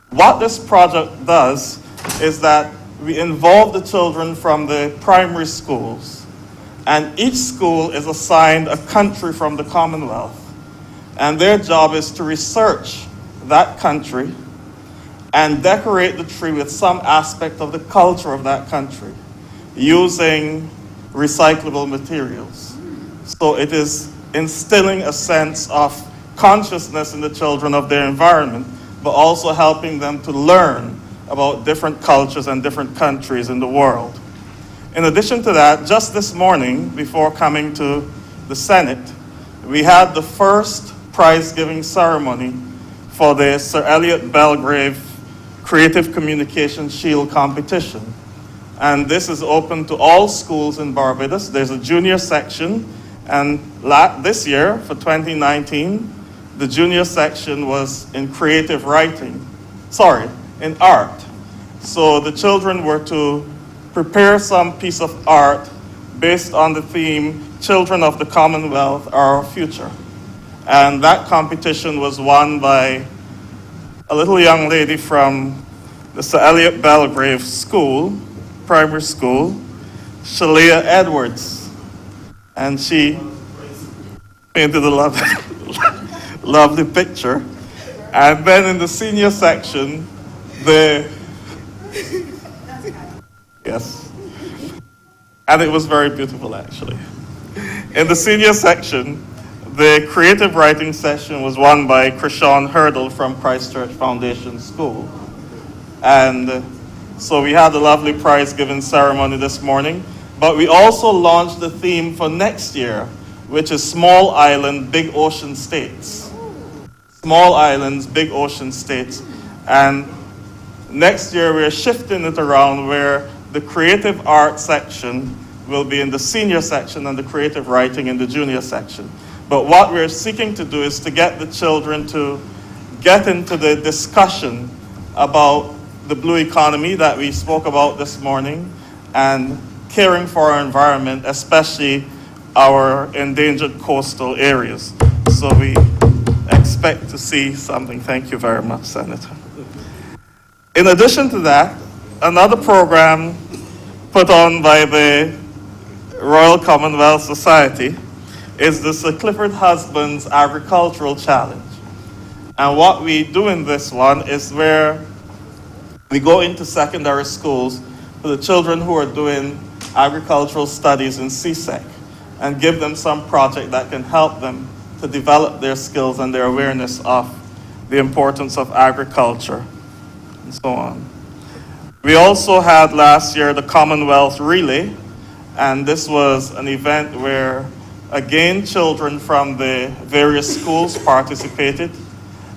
H: What this project does is that we involve the children from the primary schools, and each school is assigned a country from the Commonwealth. And their job is to research that country and decorate the tree with some aspect of the culture of that country using recyclable materials. So it is instilling a sense of consciousness in the children of their environment, but also helping them to learn about different cultures and different countries in the world. In addition to that, just this morning, before coming to the Senate, we had the first prize-giving ceremony for the Sir Elliot Belgrave Creative Communication Shield competition. And this is open to all schools in Barbados. There's a junior section, and this year, for 2019, the junior section was in creative writing. In art. So the children were to prepare some piece of art based on the theme, Children of the Commonwealth are our future. And that competition was won by a little young lady from the Sir Elliot Belgrave School, primary school, Shalia Edwards. And she painted a lovely picture. And then in the senior section, yes. And it was very beautiful, actually. In the senior section, the creative writing session was won by Krishawn Hurdle from Christchurch Foundation School. And so we had a lovely prize-giving ceremony this morning, but we also launched the theme for next year, which is Small Island, Big Ocean States. Small islands, big ocean states. And next year we're shifting it around where the creative art section will be in the senior section and the creative writing in the junior section. But what we're seeking to do is to get the children to get into the discussion about the blue economy that we spoke about this morning and caring for our environment, especially our endangered coastal areas. So we expect to see something. Thank you very much, Senator. In addition to that, another program put on by the Royal Commonwealth Society is the Sir Clifford Husbands Agricultural Challenge. And what we do in this one is where we go into secondary schools for the children who are doing agricultural studies in CSEC and give them some project that can help them to develop their skills and their awareness of the importance of agriculture and so on. We also had last year the Commonwealth Relay, and this was an event where, again, children from the various schools participated,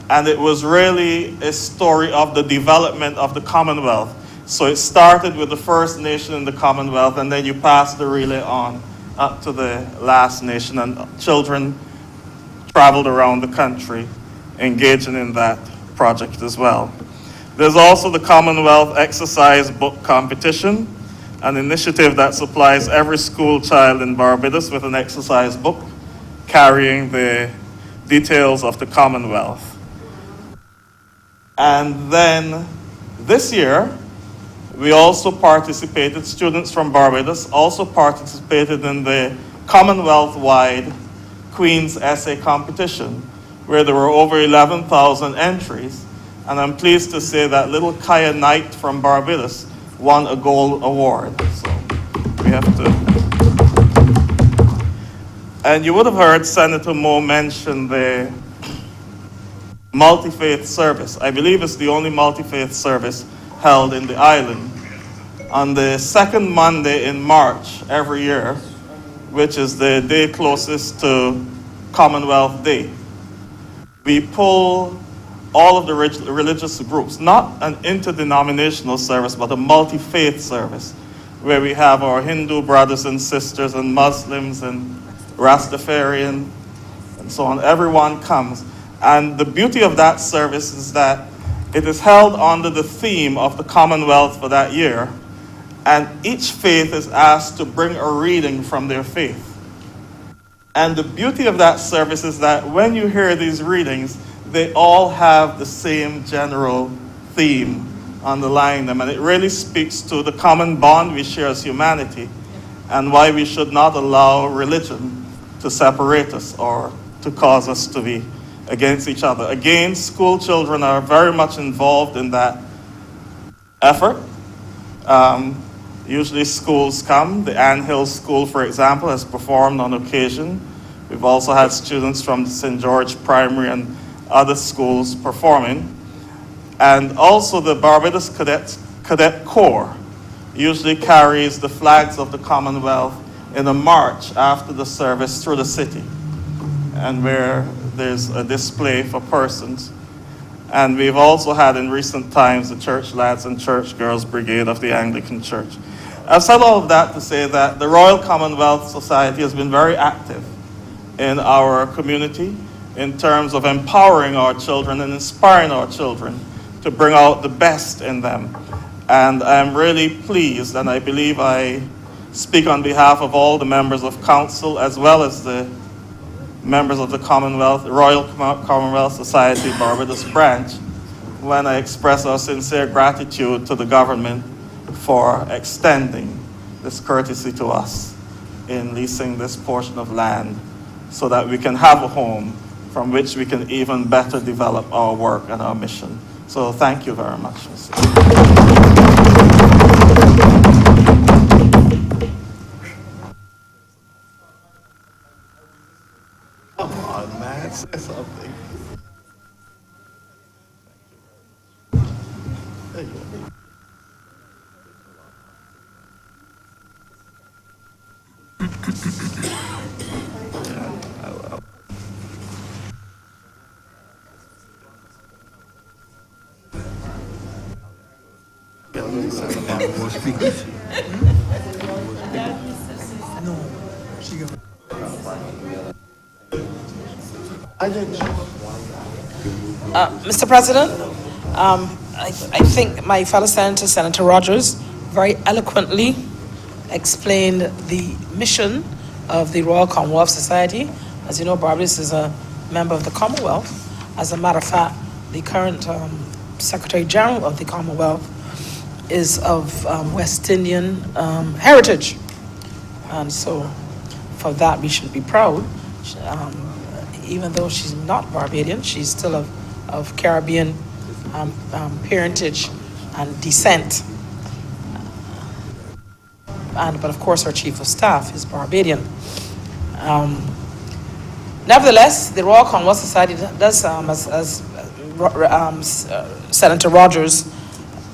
H: and it was really a story of the development of the Commonwealth. So it started with the first nation in the Commonwealth, and then you pass the relay on up to the last nation, and children traveled around the country engaging in that project as well. There's also the Commonwealth Exercise Book Competition, an initiative that supplies every school child in Barbados with an exercise book carrying the details of the Commonwealth. And then this year, we also participated, students from Barbados also participated in the Commonwealth-wide Queen's Essay Competition, where there were over 11,000 entries. And I'm pleased to say that little Kaya Knight from Barbados won a gold award. So we have to. And you would have heard Senator Moe mention the multi-faith service. I believe it's the only multi-faith service held in the island on the second Monday in March every year, which is the day closest to Commonwealth Day. We pull all of the religious groups, not an interdenominational service, but a multi-faith service, where we have our Hindu brothers and sisters and Muslims and Rastafarian and so on. Everyone comes. And the beauty of that service is that it is held under the theme of the Commonwealth for that year, and each faith is asked to bring a reading from their faith. And the beauty of that service is that when you hear these readings, they all have the same general theme underlying them. And it really speaks to the common bond we share as humanity and why we should not allow religion to separate us or to cause us to be against each other. Again, school children are very much involved in that effort. Usually schools come. The Ann Hill School, for example, has performed on occasion. We've also had students from St. George Primary and other schools performing. And also the Barbados Cadet Corps usually carries the flags of the Commonwealth in a march after the service through the city, and where there's a display for persons. And we've also had in recent times the Church Lads and Church Girls Brigade of the Anglican Church. I've said all of that to say that the Royal Commonwealth Society has been very active in our community in terms of empowering our children and inspiring our children to bring out the best in them. And I'm really pleased, and I believe I speak on behalf of all the members of council as well as the members of the Commonwealth, Royal Commonwealth Society Barbados branch, when I express our sincere gratitude to the government for extending this courtesy to us in leasing this portion of land so that we can have a home from which we can even better develop our work and our mission. So thank you very much, Mr.
A: Come on, man, say something. There you go. More speakers.
D: Mr. President, I think my fellow senator, Senator Rogers, very eloquently explained the mission of the Royal Commonwealth Society. As you know, Barbados is a member of the Commonwealth. As a matter of fact, the current Secretary General of the Commonwealth is of West Indian heritage. And so for that, we should be proud. Even though she's not Barbadian, she's still of Caribbean parentage and descent. But of course, our Chief of Staff is Barbadian. Nevertheless, the Royal Commonwealth Society does, as Senator Rogers,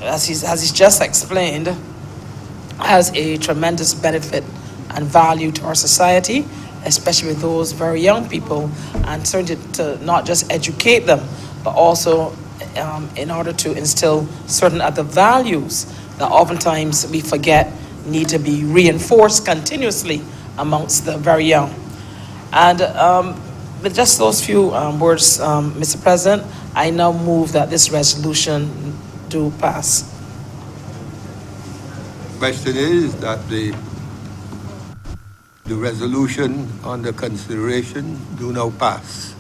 D: as he's just explained, has a tremendous benefit and value to our society, especially with those very young people, and certainly to not just educate them, but also in order to instill certain other values that oftentimes we forget need to be reinforced continuously amongst the very young. And With just those few words, Mr. President, I now move that this resolution do pass.
A: Question is that the resolution under consideration do now pass.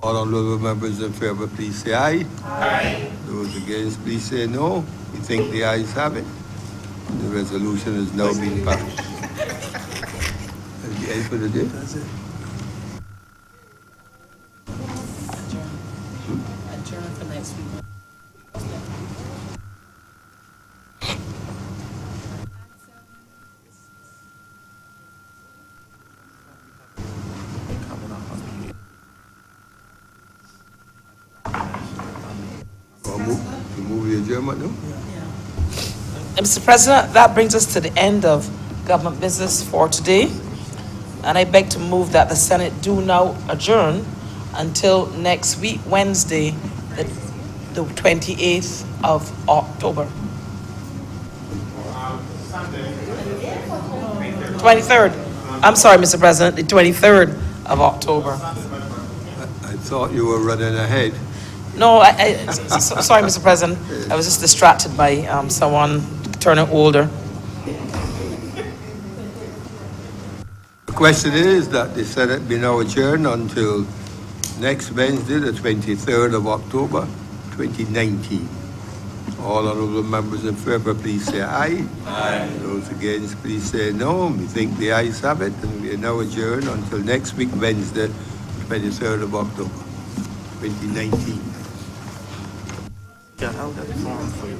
A: All honorable members in favor, please say aye. Aye. Those against, please say no. We think the ayes have it. The resolution is now being passed. That's the end for the day.
D: Adjourn for next week.
A: Or move the adjournment, no?
D: Mr. President, that brings us to the end of government business for today. And I beg to move that the Senate do now adjourn until next week, Wednesday, the 28th of October. 23rd. I'm sorry, Mr. President, the 23rd of October.
A: I thought you were running ahead.
D: No, sorry, Mr. President. I was just distracted by someone turning older.
A: The question is that the Senate be now adjourned until next Wednesday, the 23rd of October, 2019. All honorable members in favor, please say aye. Aye. Those against, please say no. We think the ayes have it, and we are now adjourned until next week, Wednesday, 23rd of October, 2019.
H: Yeah, I'll get the form for you.